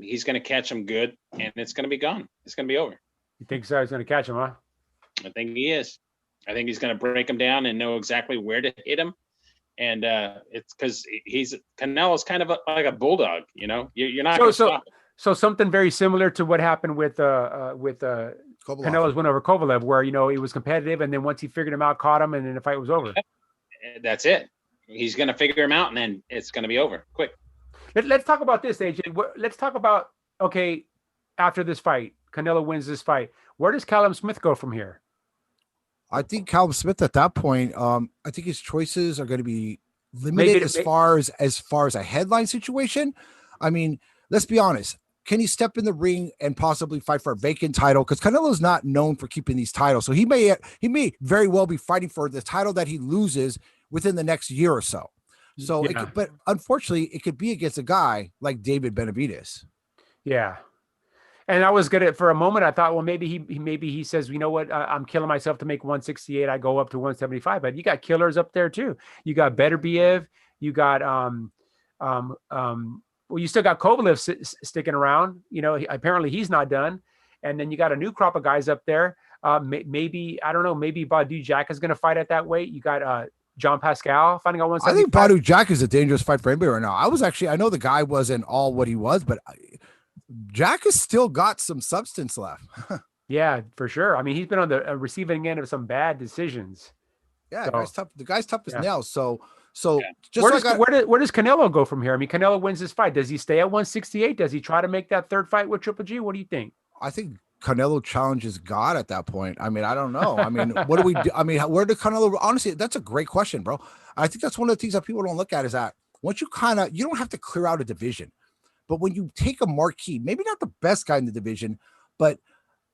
he's going to catch him good, and it's going to be gone. It's going to be over. You think so? He's gonna catch him, huh? I think he is. I think he's going to break him down and know exactly where to hit him. And it's because Canelo's kind of like a bulldog, You're not going to stop it. So something very similar to what happened with Canelo's win over Kovalev, where it was competitive, and then once he figured him out, caught him, and then the fight was over. That's it. He's going to figure him out, and then it's going to be over quick. Let's talk about this, AJ. Let's talk about, okay, after this fight, Canelo wins this fight. Where does Callum Smith go from here? I think Callum Smith at that point, I think his choices are going to be limited as far as a headline situation. I mean, let's be honest. Can he step in the ring and possibly fight for a vacant title? Because Canelo's not known for keeping these titles, so he may very well be fighting for the title that he loses within the next year or so. So, yeah. But unfortunately, it could be against a guy like David Benavidez. Yeah. And I was gonna, for a moment, I thought, well, maybe he says, you know what, I'm killing myself to make 168. I go up to 175. But you got killers up there too. You got Beterbiev. You got well, you still got Kovalev sticking around. Apparently he's not done. And then you got a new crop of guys up there. Maybe, I don't know, maybe Badu Jack is going to fight at that weight. You got John Pascal fighting at 175. I think Badu Jack is a dangerous fight for anybody right now. I know the guy wasn't all what he was, but Jack has still got some substance left. Yeah, for sure. I mean, he's been on the receiving end of some bad decisions. Yeah, the guy's tough as nails. So just where does Canelo go from here? I mean, Canelo wins this fight. Does he stay at 168? Does he try to make that 3rd fight with Triple G? What do you think? I think Canelo challenges God at that point. I mean, I don't know. I mean, what do we do? I mean, where did Canelo? Honestly, that's a great question, bro. I think that's one of the things that people don't look at is that once you don't have to clear out a division, but when you take a marquee, maybe not the best guy in the division, but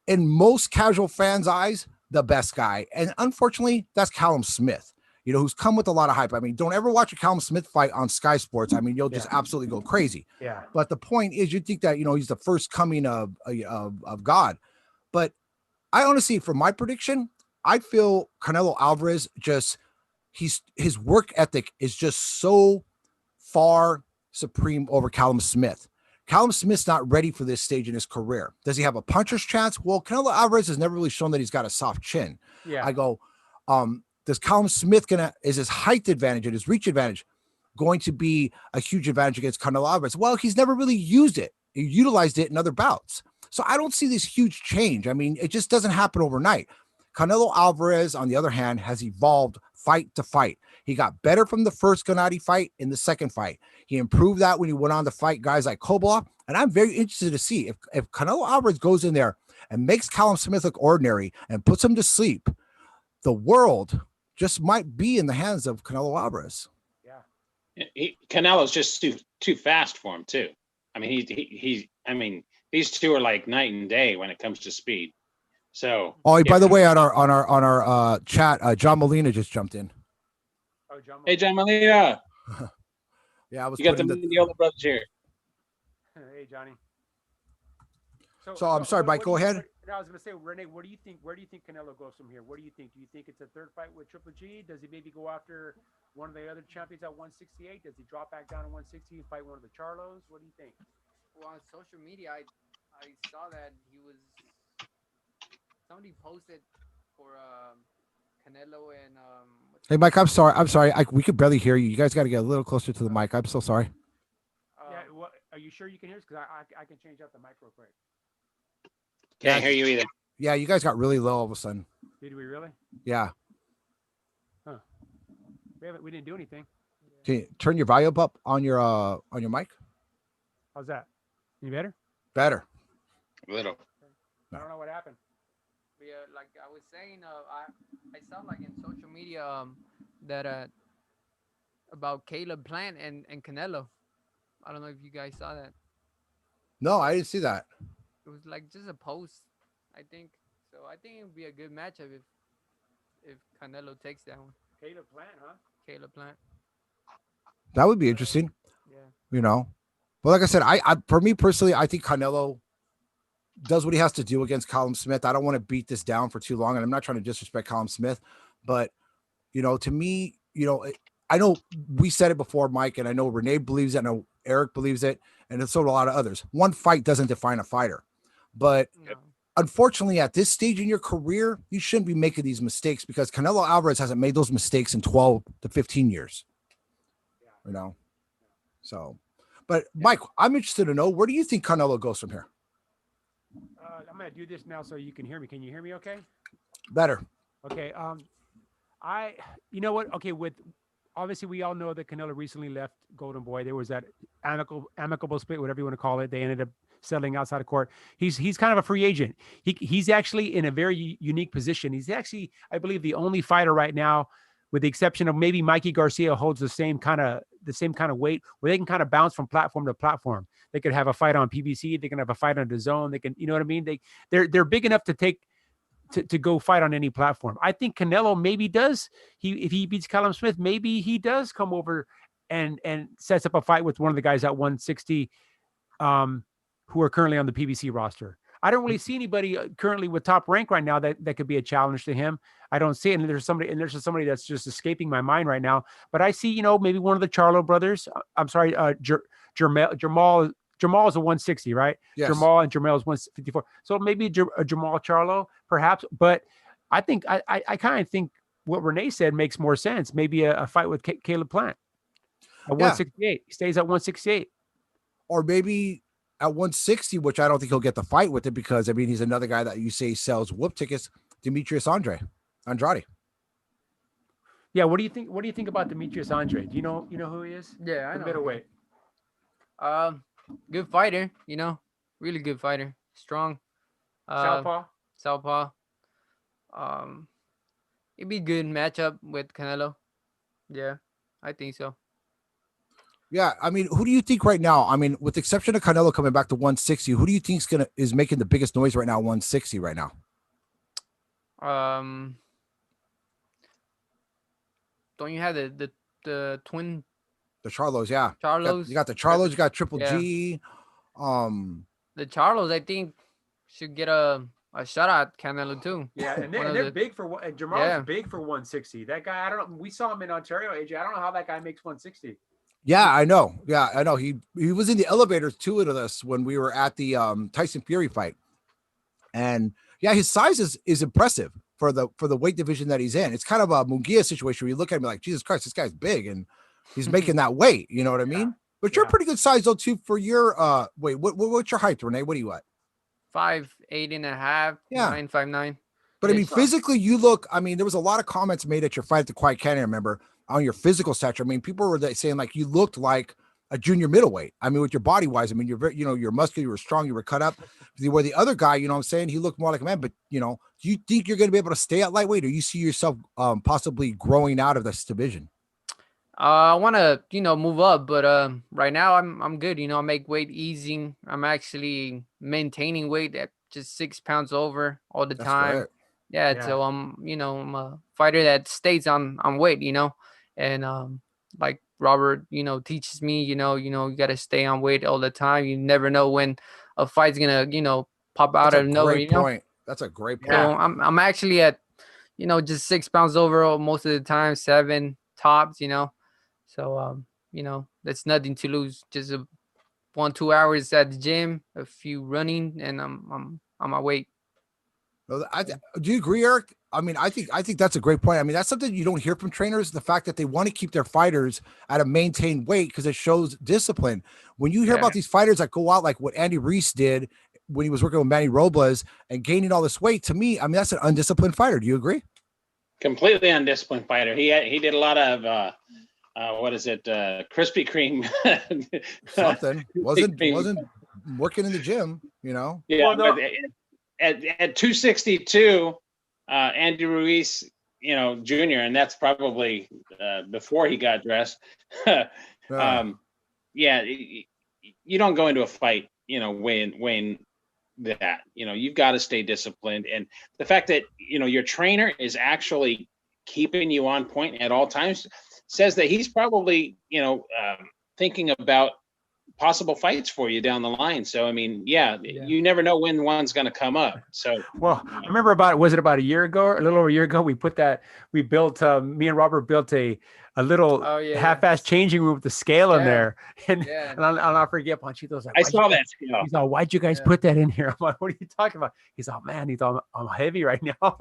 in most casual fans' eyes, the best guy. And unfortunately, that's Callum Smith, who's come with a lot of hype. I mean, don't ever watch a Callum Smith fight on Sky Sports. I mean, you'll just absolutely go crazy. Yeah. But the point is, you think that, he's the first coming of God. But I honestly, for my prediction, I feel Canelo Alvarez his work ethic is just so far supreme over Callum Smith. Callum Smith's not ready for this stage in his career. Does he have a puncher's chance? Well, Canelo Alvarez has never really shown that he's got a soft chin. Yeah. I go, does Callum Smith is his height advantage and his reach advantage going to be a huge advantage against Canelo Alvarez? Well, he's never really used it. He utilized it in other bouts. So I don't see this huge change. I mean, it just doesn't happen overnight. Canelo Alvarez, on the other hand, has evolved fight to fight. He got better from the first Gennady fight in the second fight. He improved that when he went on to fight guys like Kovalev. And I'm very interested to see if Canelo Alvarez goes in there and makes Callum Smith look ordinary and puts him to sleep, the world just might be in the hands of Canelo Alvarez. Yeah. Canelo's just too fast for him too. I mean, these two are like night and day when it comes to speed. So, by the way, on our chat, John Molina just jumped in. Oh, John. Hey, John Molina. Yeah, you got the older brothers here. Hey, Johnny. So I'm sorry, Mike. Go ahead. I was going to say, Rene, where do you think Canelo goes from here? What do you think? Do you think it's a 3rd fight with Triple G? Does he maybe go after one of the other champions at 168? Does he drop back down to 160 and fight one of the Charlos? What do you think? Well, on social media, I saw that somebody posted for Canelo and Hey, Mike, I'm sorry. We could barely hear you. You guys got to get a little closer to the mic. I'm so sorry. Are you sure you can hear us? Because I can change out the mic real quick. Can't hear you either. Yeah, you guys got really low all of a sudden. Did we really? Yeah. Huh. We didn't do anything. Can you turn your volume up on your mic? How's that? Any better? Better. A little. I don't know what happened. Yeah, like I was saying, I saw like in social media that about Caleb Plant and Canelo. I don't know if you guys saw that. No, I didn't see that. It was like just a post, I think. So I think it would be a good matchup if Canelo takes that one. Caleb Plant, huh? Caleb Plant. That would be interesting. Yeah. You know, but like I said, I for me personally, I think Canelo does what he has to do against Callum Smith. I don't want to beat this down for too long, and I'm not trying to disrespect Callum Smith, but you know, to me, you know, I know we said it before, Mike, and I know Rene believes it. I know Eric believes it, and so do a lot of others. One fight doesn't define a fighter, but No. unfortunately, at this stage in your career, you shouldn't be making these mistakes because Canelo Alvarez hasn't made those mistakes in 12 to 15 years. You know, so, but Mike, I'm interested to know, where do you think Canelo goes from here? I'm gonna do this now so you can hear me. Can you hear me? Okay. Better. Okay. You know what? Okay. Obviously, we all know that Canelo recently left Golden Boy. There was that amicable split, whatever you want to call it. They ended up settling outside of court. He's kind of a free agent. He's actually in a very unique position. He's actually, I believe, the only fighter right now, with the exception of maybe Mikey Garcia, holds the same kind of weight where they can kind of bounce from platform to platform. They could have a fight on PBC. They can have a fight on DAZN. They can, you know what I mean? They're big enough to go fight on any platform. I think Canelo maybe does. If he beats Callum Smith, maybe he does come over and sets up a fight with one of the guys at 160, who are currently on the PBC roster. I don't really see anybody currently with top rank right now that could be a challenge to him. I don't see it. And there's somebody that's just escaping my mind right now. But I see, maybe one of the Charlo brothers. I'm sorry, Jamal is a 160, right? Yes. Jamal and Jamal is 154. So maybe a Jamal Charlo, perhaps. But I think I kind of think what Rene said makes more sense. Maybe a fight with Caleb Plant at 168. He stays at 168. Or maybe at 160, which I don't think he'll get the fight with it because, I mean, he's another guy that you say sells whoop tickets, Demetrius Andrade. Yeah, what do you think? What do you think about Demetrius Andrade? Do you know who he is? Yeah, I The know. middleweight. Good fighter, really good fighter. Strong. Southpaw. It'd be a good matchup with Canelo. Yeah, I think so. Yeah, I mean, who do you think right now? I mean, with the exception of Canelo coming back to 160, who do you think is making the biggest noise right now? 160 right now. Don't you have the twin? The Charlos, yeah. Charlos. You got the Charlos. You got Triple G. The Charlos, I think, should get a shot at Canelo too. Yeah, and they're big for Jamal's big for 160. That guy, I don't know. We saw him in Ontario, AJ. I don't know how that guy makes 160. Yeah, I know. Yeah, I know. He was in the elevators too with us when we were at the Tyson Fury fight. And yeah, his size is impressive for the weight division that he's in. It's kind of a Munguia situation where you look at him like, Jesus Christ, this guy's big and he's making that weight. You know what I mean? But you're pretty good size though too for your what's your height, Rene? What are you at? 5'8.5", 9'5'9". But I mean, physically, you look. I mean, there was a lot of comments made at your fight at the Quiet Canyon. I remember on your physical stature. I mean, people were saying like you looked like a junior middleweight. I mean, with your body wise, I mean, you're very, you're muscular, you were strong, you were cut up. Where the other guy, you know what I'm saying, he looked more like a man. But do you think you're going to be able to stay at lightweight, or you see yourself possibly growing out of this division? I want to, move up, but right now I'm good. I make weight easy. I'm actually maintaining weight at just 6 pounds over all the time. Right. Yeah, so I'm a fighter that stays on weight, and like Robert, teaches me, you got to stay on weight all the time. You never know when a fight's gonna, pop out of nowhere. Great point. That's a great point. So I'm actually at, just 6 pounds over most of the time, 7 tops, So that's nothing to lose. Just 1-2 hours at the gym, a few running, and I'm on my weight. Do you agree, Eric? I mean, I think that's a great point. I mean, that's something you don't hear from trainers, the fact that they want to keep their fighters at a maintained weight because it shows discipline. When you hear Yeah. about these fighters that go out like what Andy Reese did when he was working with Manny Robles and gaining all this weight, to me, I mean, that's an undisciplined fighter. Do you agree? Completely undisciplined fighter. He did a lot of what is it? Krispy Kreme. Something wasn't Kreme. working in the gym, you know? Yeah, Well, no. but at 262, Andy Ruiz, Jr., and that's probably before he got dressed. Yeah, you don't go into a fight, weighing that. You've got to stay disciplined, and the fact that your trainer is actually keeping you on point at all times says that he's probably thinking about possible fights for you down the line. So I mean, yeah. You never know when one's going to come up. So well, I remember was it about a year ago or a little over a year ago, we built me and Robert built a little half-ass changing room with the scale in there, and I'll not forget Panchito's like, I saw that scale. He's all, why'd you guys put that in here? I'm like, what are you talking about? He's all, man, he's all, I'm heavy right now.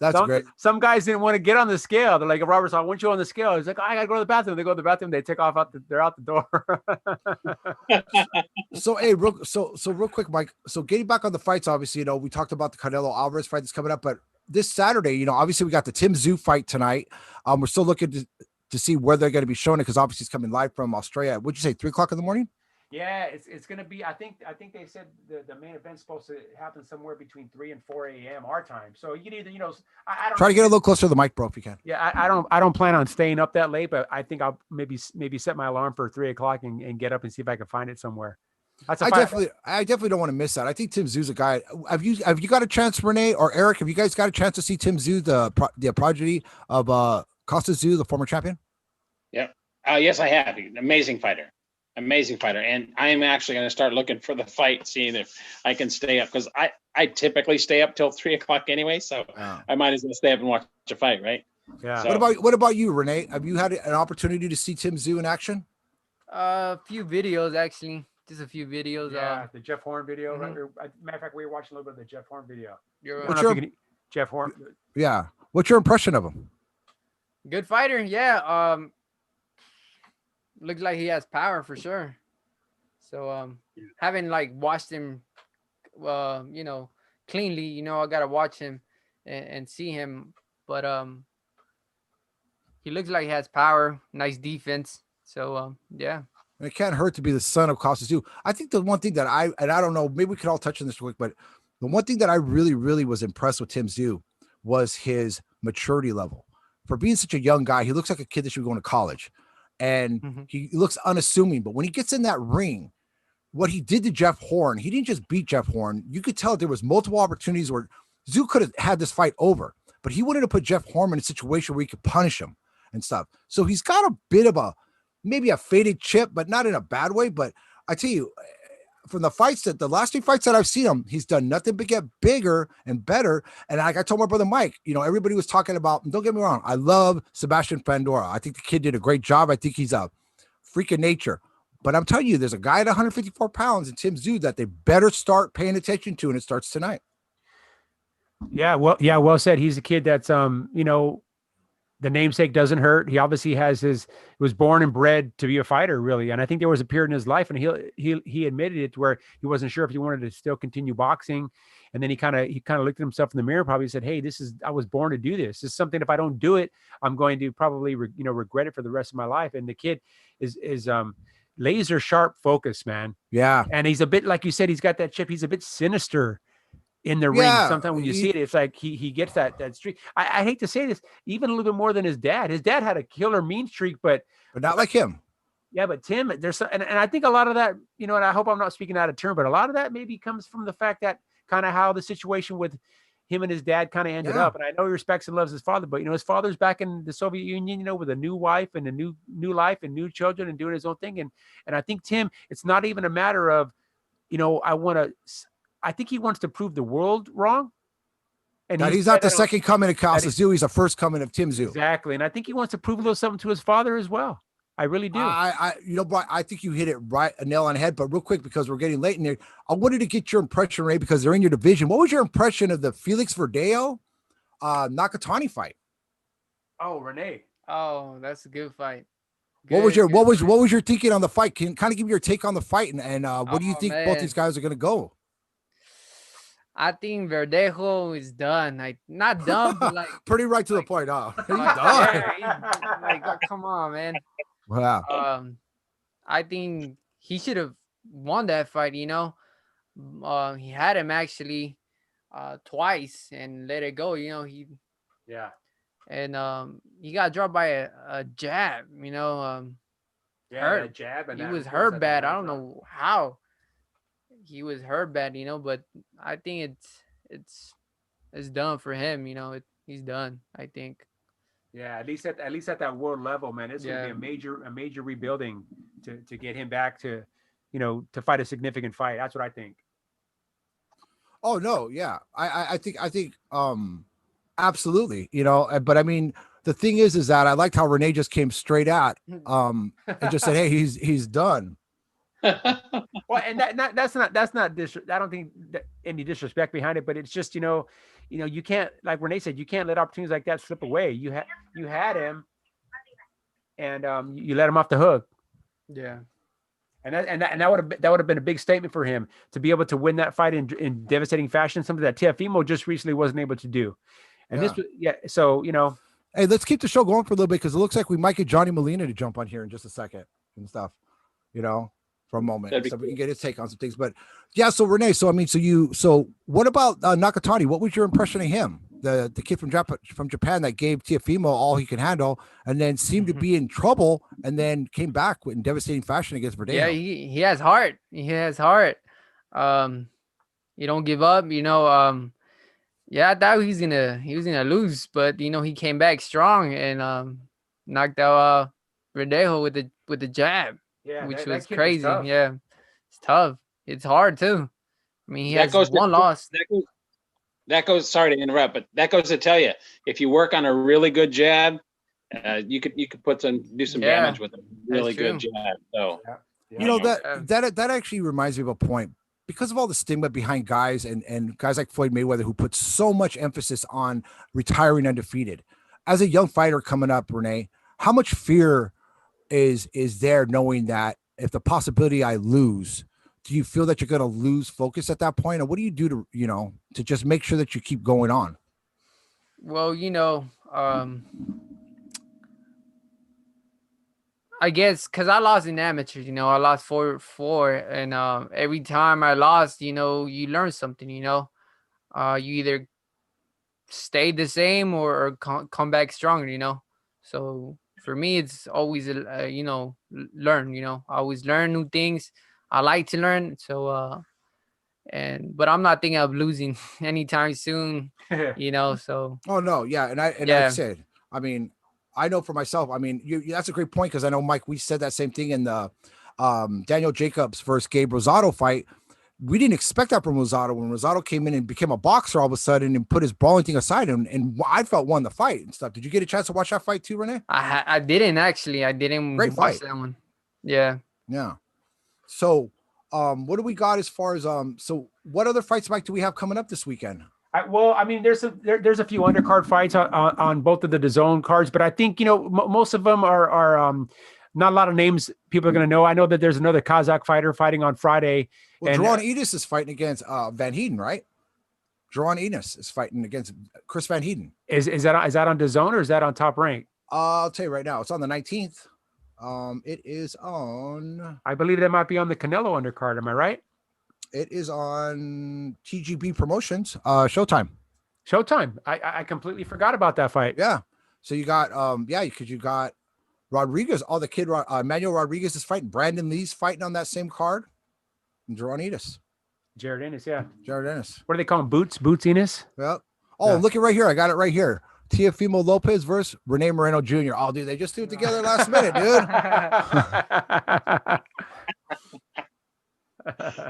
That's great. Some guys didn't want to get on the scale. They're like, Robert's, I want you on the scale. He's like, I gotta go to the bathroom. They go to the bathroom. They take off they're out the door. So, hey, real quick, Mike. So getting back on the fights, obviously, we talked about the Canelo Alvarez fight that's coming up, but this Saturday, obviously we got the Tim Tszyu fight tonight. We're still looking to see where they're going to be showing it because obviously it's coming live from Australia. Would you say 3:00 in the morning? Yeah, it's going to be. I think they said the main event's supposed to happen somewhere between 3 and 4 a.m. our time. So you can either, I don't try to get a little closer to the mic, bro, if you can. Yeah, I don't plan on staying up that late, but I think I'll maybe set my alarm for 3 o'clock and get up and see if I can find it somewhere. I definitely don't want to miss that. I think Tim Tszyu's a guy. Have you got a chance, Rene or Eric? Have you guys got a chance to see Tim Tszyu, the prodigy of Costa Tszyu, the former champion? Yeah. Yes, I have. Amazing fighter. And I am actually going to start looking for the fight, seeing if I can stay up, because I typically stay up till 3 o'clock anyway. So I might as well stay up and watch a fight, right? Yeah. So, what about you, Rene? Have you had an opportunity to see Tim Tszyu in action? A few videos, actually. Just a few videos. Yeah, the Jeff Horn video. Right? Matter of fact, we were watching a little bit of the Jeff Horn video. Jeff Horn. Yeah. What's your impression of him? Good fighter. Yeah. Looks like he has power for sure. So having watched him, cleanly, I gotta watch him and see him. But he looks like he has power. Nice defense. So yeah. And it can't hurt to be the son of Costa Tszyu. I think the one thing that I don't know, maybe we could all touch on this real quick, but the one thing that I really, really was impressed with Tim Tszyu was his maturity level. For being such a young guy, he looks like a kid that should be going to college. And he looks unassuming. But when he gets in that ring, what he did to Jeff Horn, he didn't just beat Jeff Horn. You could tell there was multiple opportunities where Tszyu could have had this fight over, but he wanted to put Jeff Horn in a situation where he could punish him and stuff. So he's got a bit of maybe a faded chip, but not in a bad way. But I tell you, from the last 3 fights that I've seen him, he's done nothing but get bigger and better. And like I told my brother Mike, everybody was talking about, and don't get me wrong, I love Sebastian Pandora. I think the kid did a great job. I think he's a freak of nature. But I'm telling you, there's a guy at 154 pounds in Tim Tszyu that they better start paying attention to, and it starts tonight. Yeah, well said. He's a kid that's the namesake doesn't hurt. He obviously was born and bred to be a fighter, really. And I think there was a period in his life, and he admitted it, where he wasn't sure if he wanted to still continue boxing. And then he kind of looked at himself in the mirror, probably said, hey, I was born to do this. This is something, if I don't do it, I'm going to probably, regret it for the rest of my life. And the kid is laser sharp focus, man. Yeah. And he's a bit, like you said, he's got that chip. He's a bit sinister in the ring. Sometimes when you see it, it's like he gets that streak. I hate to say this, even a little bit more than his dad. His dad had a killer mean streak, but not like him. Yeah, but Tim, there's and I think a lot of that, and I hope I'm not speaking out of turn, but a lot of that maybe comes from the fact that kind of how the situation with him and his dad kind of ended up. And I know he respects and loves his father, but his father's back in the Soviet Union, with a new wife and a new life and new children and doing his own thing. And I think Tim, it's not even a matter of, I think he wants to prove the world wrong. And he's not the second coming of Costa Tszyu. He's the first coming of Tim Tszyu. Exactly. And I think he wants to prove a little something to his father as well. I really do. But I think you hit it right, a nail on the head. But real quick, because we're getting late in there, I wanted to get your impression, Ray, because they're in your division. What was your impression of the Felix Verdejo Nakatani fight? Oh, Rene. Oh, that's a good fight. What was Good. what was your thinking on the fight? Can kind of give me your take on the fight, and what do you think both these guys are going to go? I think Verdejo is done. Like not done, but like pretty right to the point. Huh? He's done. Yeah, like come on, man. Wow. I think he should have won that fight. He had him actually twice and let it go. Yeah. And he got dropped by a jab. Hurt. That jab, and He that was was hurt at the bad. I ninth don't round. know how he was hurt bad. But I think it's done for him. He's done. I think. Yeah, at least at that world level, man, it's going to be a major rebuilding to get him back to, to fight a significant fight. That's what I think. Oh no, yeah, I think absolutely, but I mean, the thing is that I liked how Rene just came straight at and just said, hey, he's done. Well, and that's not I don't think any disrespect behind it, but it's just you can't, like Rene said, you can't let opportunities like that slip away. You had him, and you let him off the hook. Yeah. And that would have been a big statement for him to be able to win that fight in devastating fashion, something that Teofimo just recently wasn't able to do. And so hey, let's keep the show going for a little bit, because it looks like we might get Johnny Molina to jump on here in just a second and stuff, for a moment, so we can get his take on some things. But yeah, so Rene, so what about Nakatani? What was your impression of him? The kid from Japan that gave Teofimo all he could handle, and then seemed to be in trouble, and then came back in devastating fashion against Verdejo. Yeah, he has heart. He has heart. You don't give up. Yeah, I thought he was gonna lose, but he came back strong and knocked out Verdejo with the jab. Yeah, which that was kid crazy. tough. Yeah, it's tough. It's hard too. I mean, he has one loss. That goes. Sorry to interrupt, but that goes to tell you, if you work on a really good jab, you could do some damage with a really good jab. So that actually reminds me of a point, because of all the stigma behind guys and guys like Floyd Mayweather, who put so much emphasis on retiring undefeated. As a young fighter coming up, Rene, how much fear is there knowing that if the possibility I lose, do you feel that you're going to lose focus at that point? Or what do you do to just make sure that you keep going on? Well, I guess because I lost in amateurs, I lost 4-4, and every time I lost, you learn something. You either stay the same or come back stronger. So for me, it's always learn. I always learn new things. I like to learn. So but I'm not thinking of losing anytime soon. So. Oh no, yeah, and I said, I mean, I know for myself. I mean, that's a great point, because I know, Mike, we said that same thing in the Daniel Jacobs versus Gabe Rosado fight. We didn't expect that from Rosado. When Rosado came in and became a boxer all of a sudden and put his brawling thing aside, and I felt won the fight and stuff. Did you get a chance to watch that fight too, Rene? I didn't actually. I didn't Great watch fight. that one. Yeah. Yeah. So, what do we got as far as so what other fights, Mike, do we have coming up this weekend? I mean, there's a few undercard fights on both of the DAZN cards, but I think most of them are not a lot of names people are going to know. I know that there's another Kazakh fighter fighting on Friday. Well, Jaron Enos is fighting against Van Heeden, right? Jaron Enos is fighting against Chris Van Heeden. Is that on DAZN or is that on Top Rank? I'll tell you right now, it's on the 19th. It is on. I believe that might be on the Canelo undercard. Am I right? It is on TGB Promotions, Showtime. I completely forgot about that fight. Yeah. So you got because you got Rodriguez. The kid Manuel Rodriguez is fighting. Brandon Lee's fighting on that same card. And Jaron Enos. Jared Ennis, yeah. Jared Ennis. What do they call him? Boots Enos? Yep. Oh, look at right here. I got it right here. Teofimo Lopez versus Rene Moreno Jr. Oh, dude, they just threw it together last minute, dude.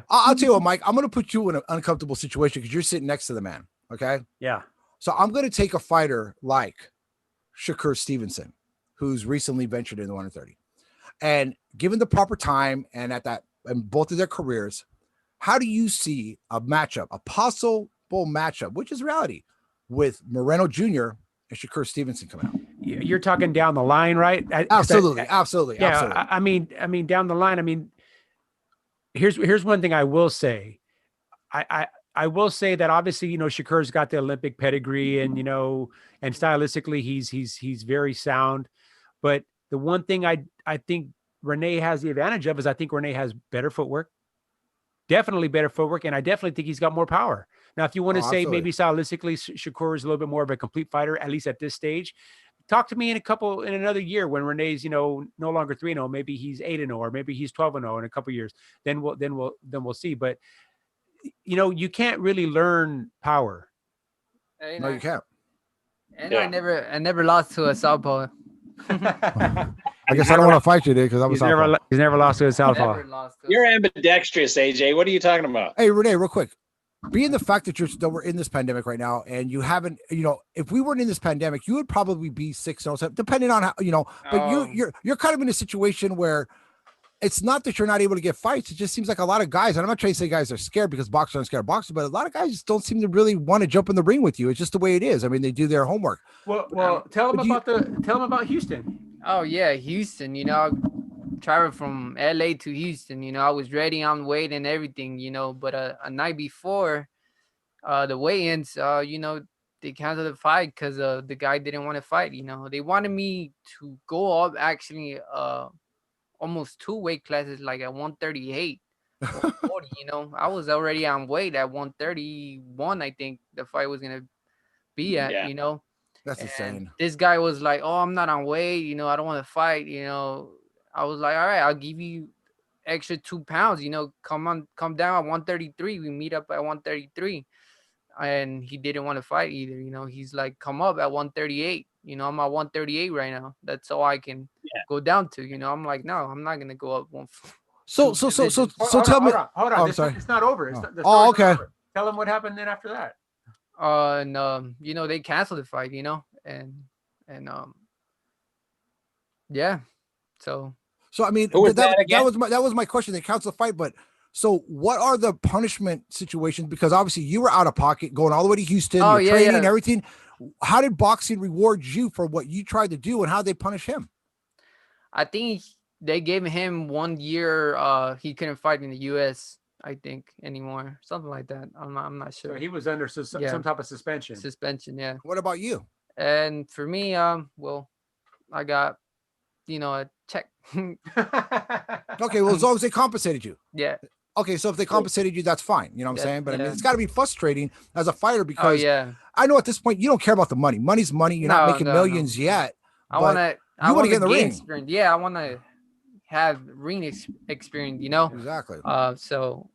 I'll tell you what, Mike, I'm going to put you in an uncomfortable situation because you're sitting next to the man. Okay. Yeah. So I'm going to take a fighter like Shakur Stevenson, who's recently ventured into 130. And given the proper time and at that in both of their careers, how do you see a matchup, a possible matchup, which is reality, with Moreno Jr. and Shakur Stevenson coming out? You're talking down the line, right? Absolutely. Yeah. I mean, down the line. I mean, here's one thing I will say. I will say that obviously, Shakur's got the Olympic pedigree, and and stylistically he's very sound. But the one thing I think Rene has the advantage of is I think Rene has better footwork, definitely better footwork, and I definitely think he's got more power. Now, if you want to say maybe stylistically Shakur is a little bit more of a complete fighter, at least at this stage, talk to me in another year when Rene's no longer 3-0, maybe he's 8-0, or maybe he's 12-0 in a couple of years. Then we'll see. But you can't really learn power. No, you can't. And I never lost to a southpaw. I guess I don't want to fight you, dude, because he's never lost to a southpaw. You're ambidextrous, AJ. What are you talking about? Hey, Rene, real quick. Being the fact that we're in this pandemic right now, and you haven't, if we weren't in this pandemic, you would probably be 6-0, depending on how, but you're kind of in a situation where it's not that you're not able to get fights. It just seems like a lot of guys, and I'm not trying to say guys are scared because boxers aren't scared of boxers, but a lot of guys just don't seem to really want to jump in the ring with you. It's just the way it is. I mean, they do their homework. Well, tell them about Houston. Oh yeah, Houston. I traveled from LA to Houston. I was ready on weight and everything. But a night before the weigh-ins, they canceled the fight because the guy didn't want to fight. They wanted me to go up actually almost 2 weight classes, like at 138, 140. I was already on weight at 131. I think the fight was gonna be at. That's insane. This guy was like, "Oh, I'm not on weight. I don't want to fight." I was like, "All right, I'll give you extra 2 pounds. Come down at 133. We meet up at 133." And he didn't want to fight either. He's like, "Come up at 138. I'm at 138 right now. That's all I can go down to." I'm like, "No, I'm not gonna go up one." So tell me. Hold on. Oh, sorry. It's not over. Okay. Over. Tell him what happened then after that. And they canceled the fight. Yeah. So I mean, that was my question. They canceled the fight, but so what are the punishment situations? Because obviously you were out of pocket going all the way to Houston, training and everything. How did boxing reward you for what you tried to do, and how did they punish him? I think they gave him 1 year. He couldn't fight in the U.S. I think anymore, something like that. I'm not sure. So he was under some type of suspension. Yeah. What about you? And for me, well, I got, a check. Okay, well, as long as they compensated you. Yeah. Okay, so if they compensated you, that's fine. You know what I'm saying? But I mean, it's got to be frustrating as a fighter because I know at this point you don't care about the money. Money's money. You're not making millions yet. I want to get in the ring. Experience. Yeah, I want to have ring experience. Exactly. So.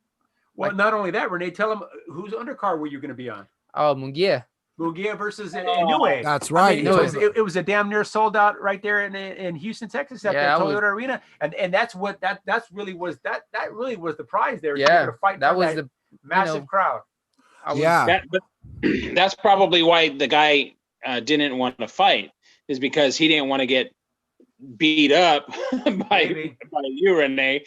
Well, not only that, Rene, tell him whose undercard were you going to be on? Munguia. Munguia versus Inoue. That's right. I mean, it was a damn near sold out right there in Houston, Texas at the Toyota Arena, and that's what that really was the prize there. Yeah, that was the massive crowd. But that's probably why the guy didn't want to fight, is because he didn't want to get beat up by you, Rene,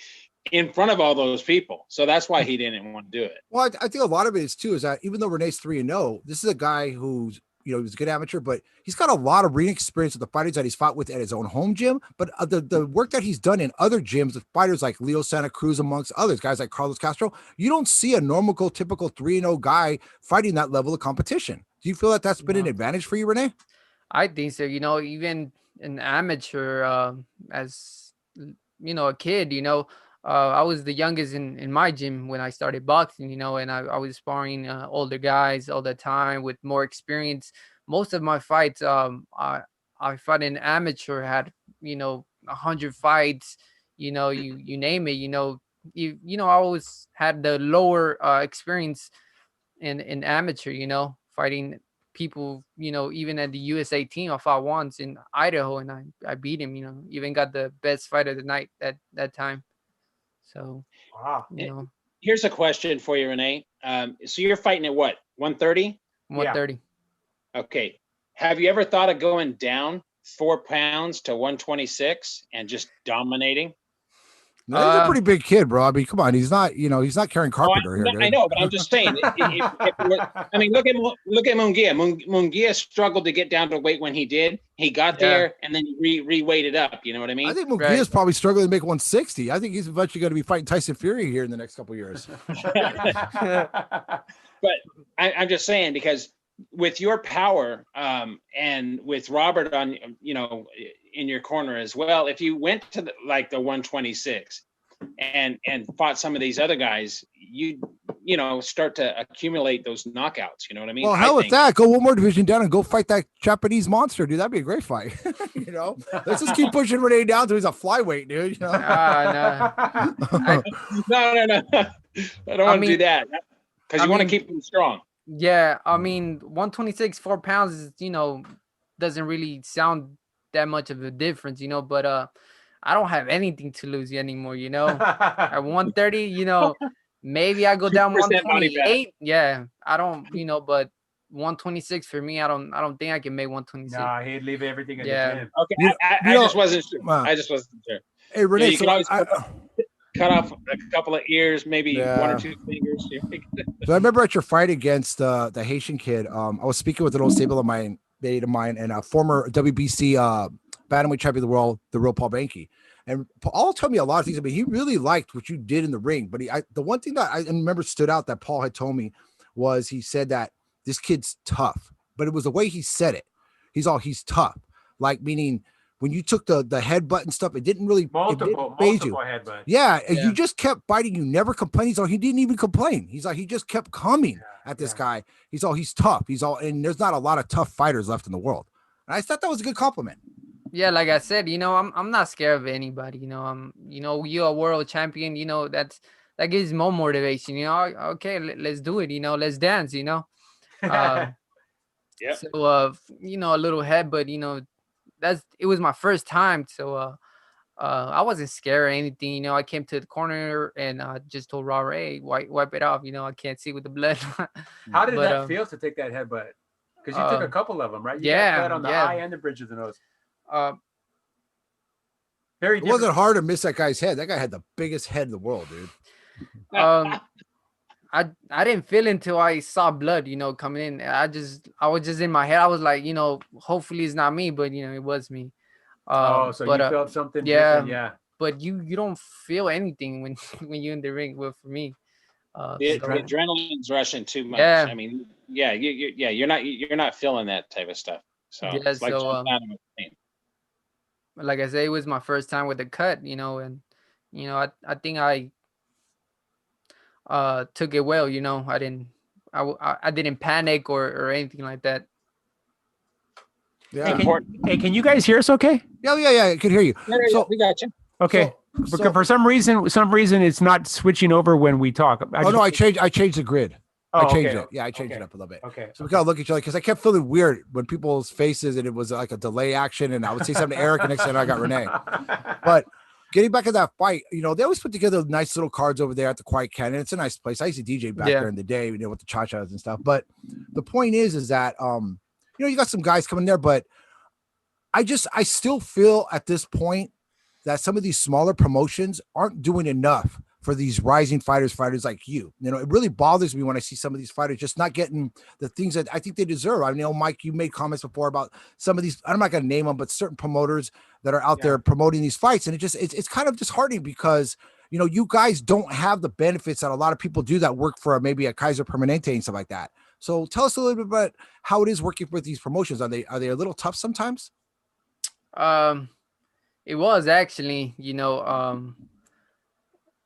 in front of all those people. So that's why he didn't want to do it. Well, I think a lot of it is too, is that even though Rene's 3-0, this is a guy who's, he was a good amateur, but he's got a lot of ring experience with the fighters that he's fought with at his own home gym. But the work that he's done in other gyms with fighters like Leo Santa Cruz, amongst others, guys like Carlos Castro, you don't see a typical 3-0 guy fighting that level of competition. Do you feel that that's been an advantage for you, Rene? I think so. Even an amateur, as a kid, I was the youngest in my gym when I started boxing, and I was sparring older guys all the time with more experience. Most of my fights, I fought an amateur, had 100 fights, you name it. I always had the lower experience in amateur, fighting people, even at the USA team. I fought once in Idaho and I beat him. Even got the best fight of the night at that time. So, wow. Here's a question for you, Rene. So you're fighting at what? 130? 130. Okay. Have you ever thought of going down 4 pounds to 126 and just dominating? No, he's a pretty big kid, bro. I mean, come on, he's not carrying carpenter here, dude. I know, but I'm just saying. I mean, look at Munguia. Munguia struggled to get down to weight when he did. He got there and then re-weighted up. You know what I mean? I think Munguia's probably struggling to make 160. I think he's eventually going to be fighting Tyson Fury here in the next couple of years. But I'm just saying, because with your power and with Robert on, in your corner as well, if you went to the 126 and fought some of these other guys, you start to accumulate those knockouts. You know what I mean? Well, hell with that. Go one more division down and go fight that Japanese monster, dude. That'd be a great fight. Let's just keep pushing Rene down till he's a flyweight, dude. No. I don't want to do that, because you want to keep them strong. Yeah, I mean, 126, 4 pounds is, doesn't really sound that much of a difference, but I don't have anything to lose anymore, At 130, maybe I go down 128. Yeah, I don't, but 126 for me, I don't think I can make 126. Nah, he'd leave everything in the gym. Okay, I just wasn't sure. I just wasn't sure. Hey, Rene, you can always cut off a couple of ears, maybe 1 or 2 fingers. So I remember at your fight against the Haitian kid, I was speaking with an old stable of mine, and a former WBC bantamweight champion of the world, the real Paul Banky. And Paul told me a lot of things. I mean, he really liked what you did in the ring. But the one thing that I remember stood out that Paul had told me was he said that this kid's tough, but it was the way he said it. He's tough, like meaning when you took the headbutt and stuff, it didn't really multiple headbutts. Yeah, and you just kept biting. You never complained. He's all, he didn't even complain. He's like, he just kept coming at this guy. He's tough. And there's not a lot of tough fighters left in the world. And I thought that was a good compliment. Yeah, like I said, I'm not scared of anybody. You're a world champion. That gives more motivation. Okay, let's do it. Let's dance. So a little headbutt. It was my first time, so I wasn't scared or anything. I came to the corner and just told Robert, "Hey, wipe it off. I can't see with the blood." How did that feel to take that headbutt? Because you took a couple of them, right? You got blood on the eye and the bridge of the nose. Very different. It wasn't hard to miss that guy's head. That guy had the biggest head in the world, dude. I didn't feel it until I saw blood, coming in. I was just in my head. I was like, hopefully it's not me, but it was me. So you felt something different, yeah. But you don't feel anything when you're in the ring. Well, for me, the adrenaline's rushing too much. Yeah. I mean, you're not feeling that type of stuff. So it's like jumping out of a plane. Like I say, it was my first time with a cut, and I think I took it well. I didn't panic or anything like that. Yeah. Hey, can you guys hear us okay? Yeah, I can hear you. So we got you. Okay. So, for some reason it's not switching over when we talk. I changed the grid. I changed it. Yeah, I changed it up a little bit. Okay. So we gotta look at each other because I kept feeling weird when people's faces and it was like a delay action, and I would say something to Eric, and next thing I got Rene. But getting back to that fight, they always put together nice little cards over there at the Quiet Canyon. It's a nice place. I used to DJ back there in the day, with the cha-chas and stuff. But the point is that you got some guys coming there, but I still feel at this point that some of these smaller promotions aren't doing enough for these rising fighters like you. It really bothers me when I see some of these fighters just not getting the things that I think they deserve. I know, Mike, you made comments before about some of these, I'm not going to name them, but certain promoters that are out there promoting these fights. And it's kind of disheartening because, you guys don't have the benefits that a lot of people do that work for maybe a Kaiser Permanente and stuff like that. So tell us a little bit about how it is working with these promotions. Are they a little tough sometimes? It was actually,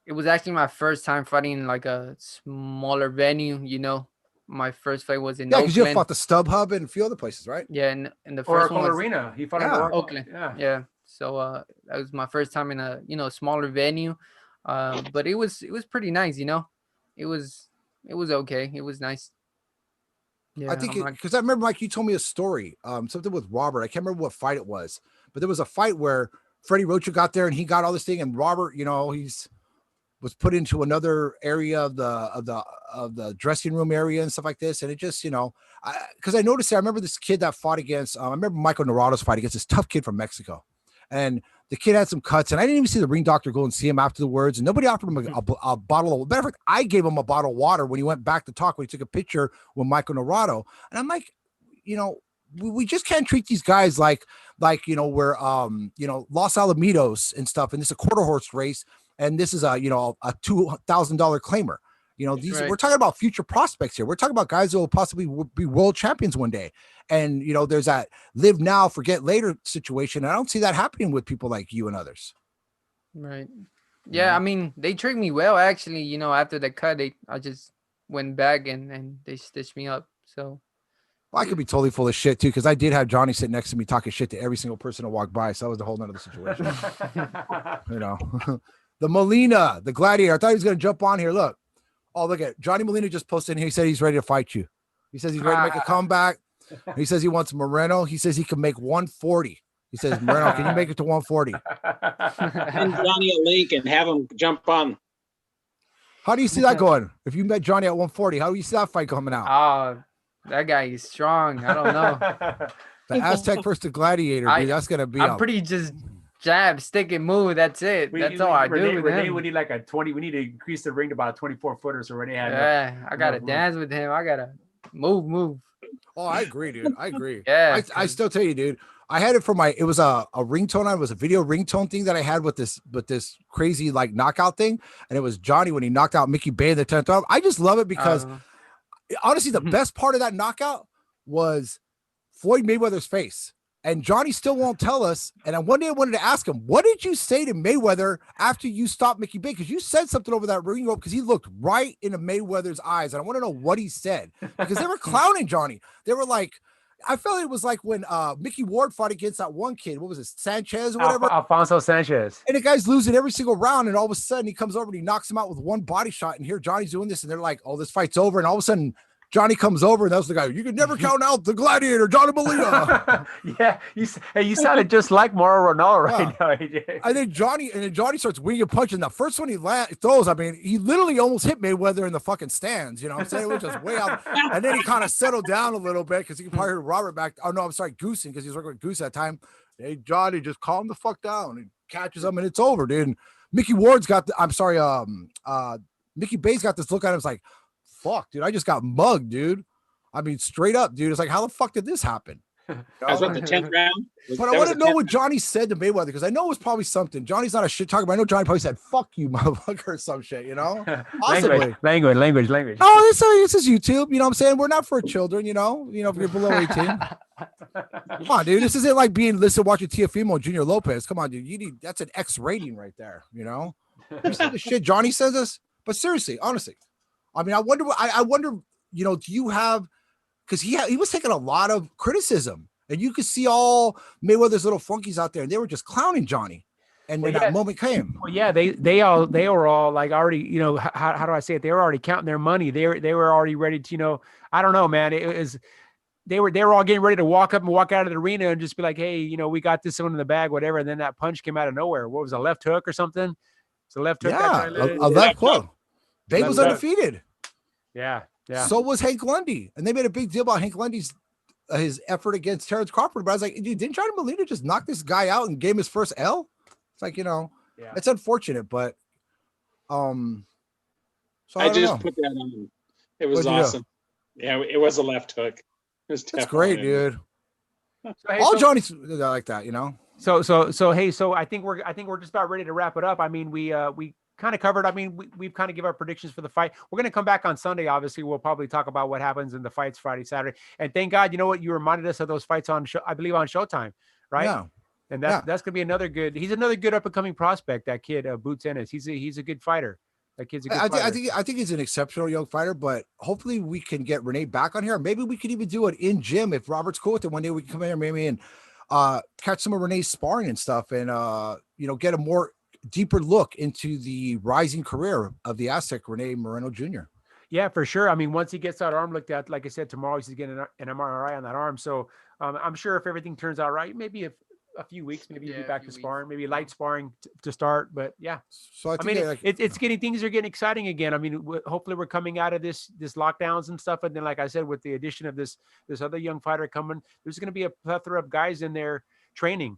it was actually my first time fighting in like a smaller venue. My first fight was in because you fought the StubHub and a few other places, right? Yeah, and the first Oracle one was Arena. He fought in Oakland. Yeah. So that was my first time in a smaller venue, but it was pretty nice. It was okay. It was nice. Yeah, I think because I remember, Mike, you told me a story, something with Robert. I can't remember what fight it was, but there was a fight where Freddie Rocha got there and he got all this thing, and Robert, was was put into another area of the dressing room area and stuff like this. And it just, because I noticed I remember this kid that fought against, I remember Michael Naranjo's fight against this tough kid from Mexico. And the kid had some cuts, and I didn't even see the ring doctor go and see him afterwards. And nobody offered him a bottle of, matter of fact, I gave him a bottle of water when he went back to talk, when he took a picture with Michael Naranjo. And I'm like, we just can't treat these guys like we're Los Alamitos and stuff. And this is a quarter horse race. And this is a $2,000 claimer. We're talking about future prospects here. We're talking about guys who will possibly be world champions one day. And, there's that live now, forget later situation. I don't see that happening with people like you and others. Right. Yeah. I mean, they treat me well, actually, after the cut, I just went back and they stitched me up. So. Well, I could be totally full of shit too, because I did have Johnny sit next to me talking shit to every single person that walked by. So that was a whole nother situation. The Molina, the Gladiator. I thought he was going to jump on here. Look. Oh, look at Johnny Molina just posted in here. He said he's ready to fight you. He says he's ready to make a comeback. He says he wants Moreno. He says he can make 140. He says, Moreno, can you make it to 140? Send Johnny a link and have him jump on. How do you see that going? If you met Johnny at 140, how do you see that fight coming out? Oh, that guy is strong. I don't know. The Aztec versus the Gladiator, dude. That's going to be I'm pretty just jab, stick, and move. That's it. That's all I do with him. We need like a 20. We need to increase the ring to about a 24 footer. So Rene had. Yeah, I gotta dance with him. I gotta move. Oh, I agree, dude. I agree. Yeah, I still tell you, dude. I had it for it was a ringtone. It was a video ringtone thing that I had with this crazy like knockout thing, and it was Johnny when he knocked out Mickey Bay in the 10th round. I just love it because honestly, the best part of that knockout was Floyd Mayweather's face. And Johnny still won't tell us. And one day I wanted to ask him, what did you say to Mayweather after you stopped Mickey Bay? Because you said something over that ring rope because he looked right into Mayweather's eyes. And I want to know what he said because they were clowning Johnny. They were like, I felt it was like when Mickey Ward fought against that one kid. What was it? Sanchez or whatever? Alfonso Sanchez. And the guy's losing every single round. And all of a sudden he comes over and he knocks him out with one body shot. And here Johnny's doing this. And they're like, oh, this fight's over. And all of a sudden Johnny comes over, and that's the guy. You could never count out the Gladiator, Johnny Molina. Yeah, you sounded just like Mauro Ronaldo right now, AJ. I think Johnny starts winging punching. The first one he throws, I mean, he literally almost hit Mayweather in the fucking stands. You know what I'm saying? It was just way out. And then he kind of settled down a little bit because he probably heard Robert back. Oh, no, I'm sorry, Goosen, because he was working with Goose at that time. Hey, Johnny, just calm the fuck down. He catches him, and it's over, dude. And Mickey Ward's got Mickey Bay's got this look at him. It's like, fuck, dude, I just got mugged, dude. I mean, straight up, dude. It's like, how the fuck did this happen? That's what the 10th round. But I want to know what Johnny said to Mayweather because I know it was probably something. Johnny's not a shit talker, but I know Johnny probably said, fuck you, motherfucker, or some shit, Possibly. Language. Oh, this is YouTube. You know what I'm saying? We're not for children, if you're below 18. Come on, dude. This isn't like being watching Teofimo Junior Lopez. Come on, dude. That's an X rating right there, You see the shit Johnny says us? But seriously, honestly. I mean, I wonder, do you have, because he was taking a lot of criticism, and you could see all Mayweather's little flunkies out there, and they were just clowning Johnny. And when that moment came, well, yeah, they were all like already, how do I say it? They were already counting their money. They were already ready to, I don't know, man. It was they were all getting ready to walk up and walk out of the arena and just be like, hey, we got this one in the bag, whatever. And then that punch came out of nowhere. What was a left hook or something? It's a left hook. Yeah, a left hook. Babe was undefeated. Yeah. So was Hank Lundy, and they made a big deal about Hank Lundy's his effort against Terrence Crawford. But I was like, dude, didn't Johnny Molina just knock this guy out and gave him his first L? It's like, it's unfortunate, but so I just put that on. It was awesome. Yeah, it was a left hook. It was That's great, dude. All Johnny's like that, So hey, so I think we're just about ready to wrap it up. I mean, we kind of covered. I mean, we've kind of give our predictions for the fight. We're going to come back on Sunday. Obviously, we'll probably talk about what happens in the fights Friday, Saturday. And thank God, you know what? You reminded us of those fights on I believe on Showtime, right? Yeah. And that's going to be another good. He's another good up and coming prospect. That kid, Boots Ennis. He's a good fighter. That kid's a good fighter. I think he's an exceptional young fighter. But hopefully, we can get Rene back on here. Maybe we could even do it in gym if Robert's cool with it. One day we can come in here maybe and catch some of Rene's sparring and stuff, and get a more deeper look into the rising career of the Aztec, Rene Moreno Jr. Yeah, for sure. I mean, once he gets that arm looked at, like I said, tomorrow he's getting an MRI on that arm. So I'm sure if everything turns out right, maybe if a few weeks, maybe Yeah, be a back few to weeks. sparring, maybe light sparring to start. But yeah, So I I think mean, like, it's getting things are getting exciting again. I mean, hopefully we're coming out of this lockdowns and stuff, and then like I said, with the addition of this other young fighter coming, there's going to be a plethora of guys in there training.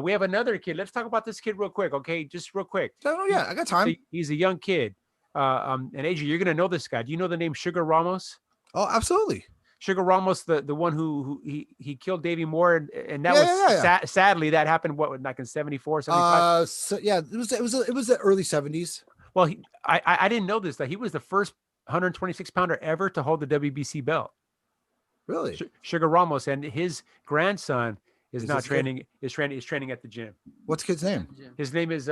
We have another kid. Let's talk about this kid real quick, okay? Just real quick. oh yeah, I got time. He's a young kid. And AJ, you're gonna know this guy. Do you know the name Sugar Ramos? Oh, absolutely. Sugar Ramos, the one who he killed Davey Moore, and that Yeah, was yeah, yeah. sadly that happened like in 74, 75. So yeah, it was the early 70s. Well, I didn't know this, that he was the first 126 pounder ever to hold the WBC belt. Really? Sugar Ramos, and his grandson is now this kid? training at the gym. What's the kid's name? His name is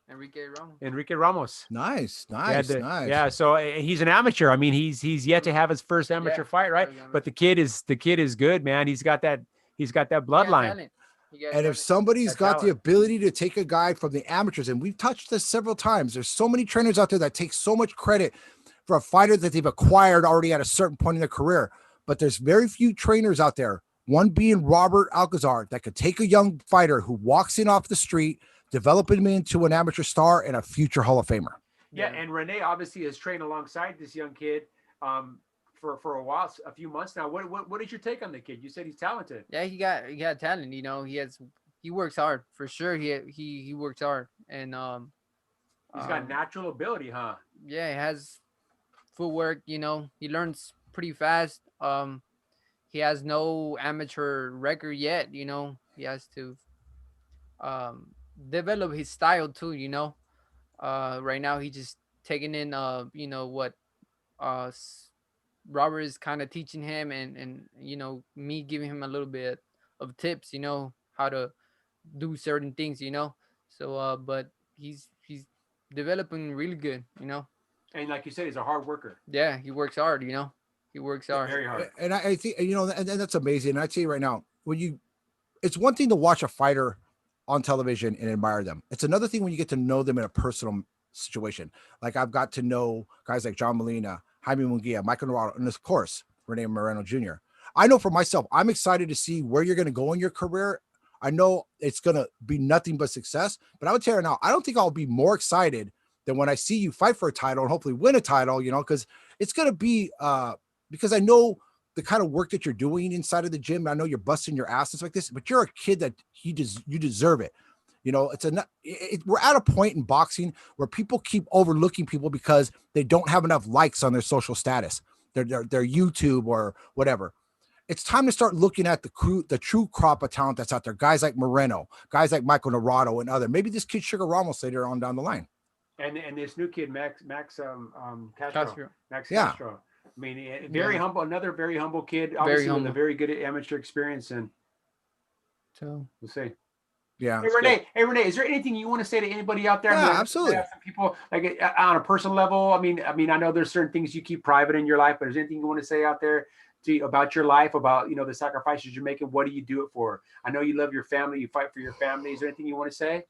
Enrique Ramos. Nice, Yeah, nice. yeah. So he's an amateur. I mean, he's yet to have his first amateur fight, right? But the kid is good, man. He's got that bloodline. And if somebody's That's got the talent. ability to take a guy from the amateurs, and we've touched this several times, there's so many trainers out there that take so much credit for a fighter that they've acquired already at a certain point in their career. But there's very few trainers out there, one being Robert Alcazar, that could take a young fighter who walks in off the street, develop him into an amateur star and a future Hall of Famer. Yeah, and Rene obviously has trained alongside this young kid for a while, a few months now. What is your take on the kid? You said he's talented. Yeah, he got talent. You know, he works hard for sure. He works hard, and He's got natural ability, huh? yeah, he has footwork. You know, he learns pretty fast. He has no amateur record yet. You know, he has to develop his style too. You know, right now he just taking in you know what Robert is kind of teaching him, and you know, me giving him a little bit of tips, you know, how to do certain things, you know. So but he's developing really good, you know. And like you said, he's a hard worker. Yeah, he works hard, you know. He works hard. Very hard. And I think, you know, and that's amazing. And I tell you right now, it's one thing to watch a fighter on television and admire them. It's another thing when you get to know them in a personal situation. Like I've got to know guys like John Molina, Jaime Munguia, Michael Norado, and of course, Rene Moreno Jr. I know for myself, I'm excited to see where you're going to go in your career. I know it's going to be nothing but success, but I would tell you now, I don't think I'll be more excited than when I see you fight for a title and hopefully win a title, you know, because it's going to be, because I know the kind of work that you're doing inside of the gym. I know you're busting your asses like this, but you're a kid that you deserve it. You know, we're at a point in boxing where people keep overlooking people because they don't have enough likes on their social status, their YouTube or whatever. It's time to start looking at the true crop of talent that's out there. Guys like Moreno, guys like Michael Norado, and other. Maybe this kid Sugar Ramos later on down the line. And this new kid Max Castro. Max Yeah. Castro. I mean, very humble. Another very humble kid. Obviously, with a very good amateur experience, and So we'll see. Yeah. Hey Rene, is there anything you want to say to anybody out there? Yeah, I mean, absolutely. some people like on a personal level. I mean, I know there's certain things you keep private in your life, but is there anything you want to say out there about your life, about, you know, the sacrifices you're making? What do you do it for? I know you love your family. You fight for your family. Is there anything you want to say?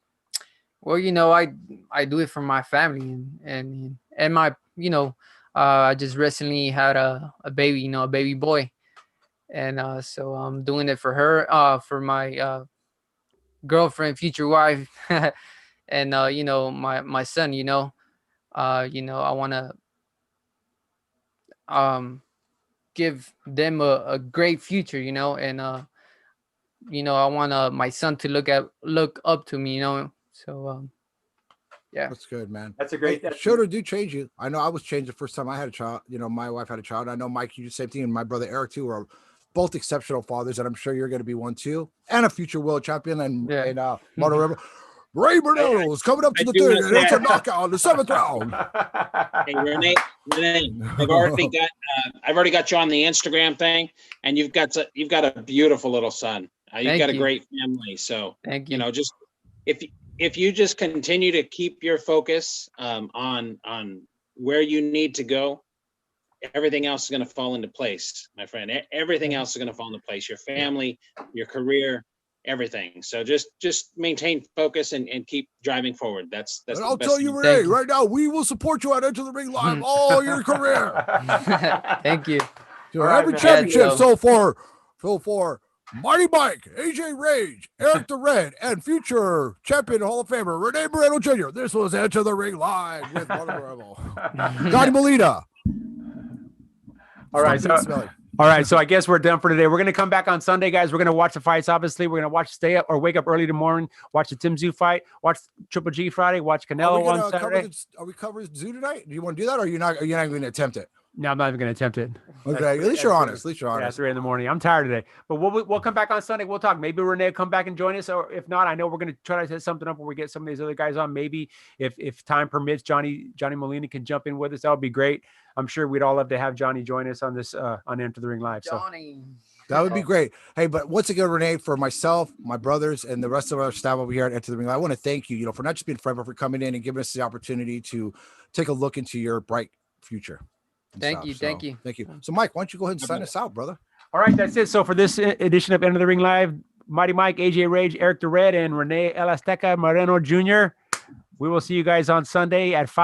well, you know, I do it for my family and my, you know, I just recently had a baby, you know, a baby boy, and so I'm doing it for her, for my girlfriend, future wife, and you know, my son, you know, I want to give them a great future, you know, and you know, I want my son to look up to me, you know. So yeah, That's good, man. That's a great. Shoulder do change you. I know I was changed the first time I had a child. You know, my wife had a child. I know Mike, you do the same thing, and my brother Eric too are both exceptional fathers, and I'm sure you're going to be one too, and a future world champion. And Moto River. Ray Bernardo is coming up to the third, and it's a knockout in the 7th round. Hey, Rene, I've already got you on the Instagram thing, and you've got a beautiful little son. You've got a great family. So thank you. You know, just if you just continue to keep your focus on where you need to go, everything else is going to fall into place, my friend. Everything else is going to fall into place. Your family, your career, everything. So just maintain focus and keep driving forward. That's And the I'll best tell you, thing. Renee, right now, we will support you at Enter the Ring Live all your career. Thank you. So All right, every man. championship Yeah, so far Marty Mike, AJ Rage, Eric the Red, and future champion Hall of Famer Rene Moreno Jr. This was Enter the Ring Live with Brother Rebel. Johnny Molina. All right, Stop so being smelly. all right, so I guess we're done for today. We're gonna come back on Sunday, guys. We're gonna watch the fights. Obviously, we're gonna watch, stay up or wake up early tomorrow, watch the Tim Zoo fight, watch Triple G Friday, watch Canelo on Saturday. Are we covering Zoo tonight? Do you want to do that, or you're not going to attempt it? No, I'm not even gonna attempt it. Okay, at least you're honest. At least you're Yeah, honest. 3 a.m. I'm tired today, but we'll come back on Sunday. We'll talk. Maybe Renee will come back and join us, or if not, I know we're gonna try to set something up where we get some of these other guys on. Maybe if time permits, Johnny Molina can jump in with us. That would be great. I'm sure we'd all love to have Johnny join us on this on Enter the Ring Live. Johnny. That would be great. Hey, but once again, Renee, for myself, my brothers, and the rest of our staff over here at Enter the Ring Live, I want to thank you, for not just being friend, but for coming in and giving us the opportunity to take a look into your bright future. Thank you. Thank you. So, Mike, why don't you go ahead and sign us out, brother? All right, that's it. So for this edition of Enter the Ring Live, Mighty Mike, AJ Rage, Eric the Red, and Rene El Azteca Moreno Jr., we will see you guys on Sunday at 5.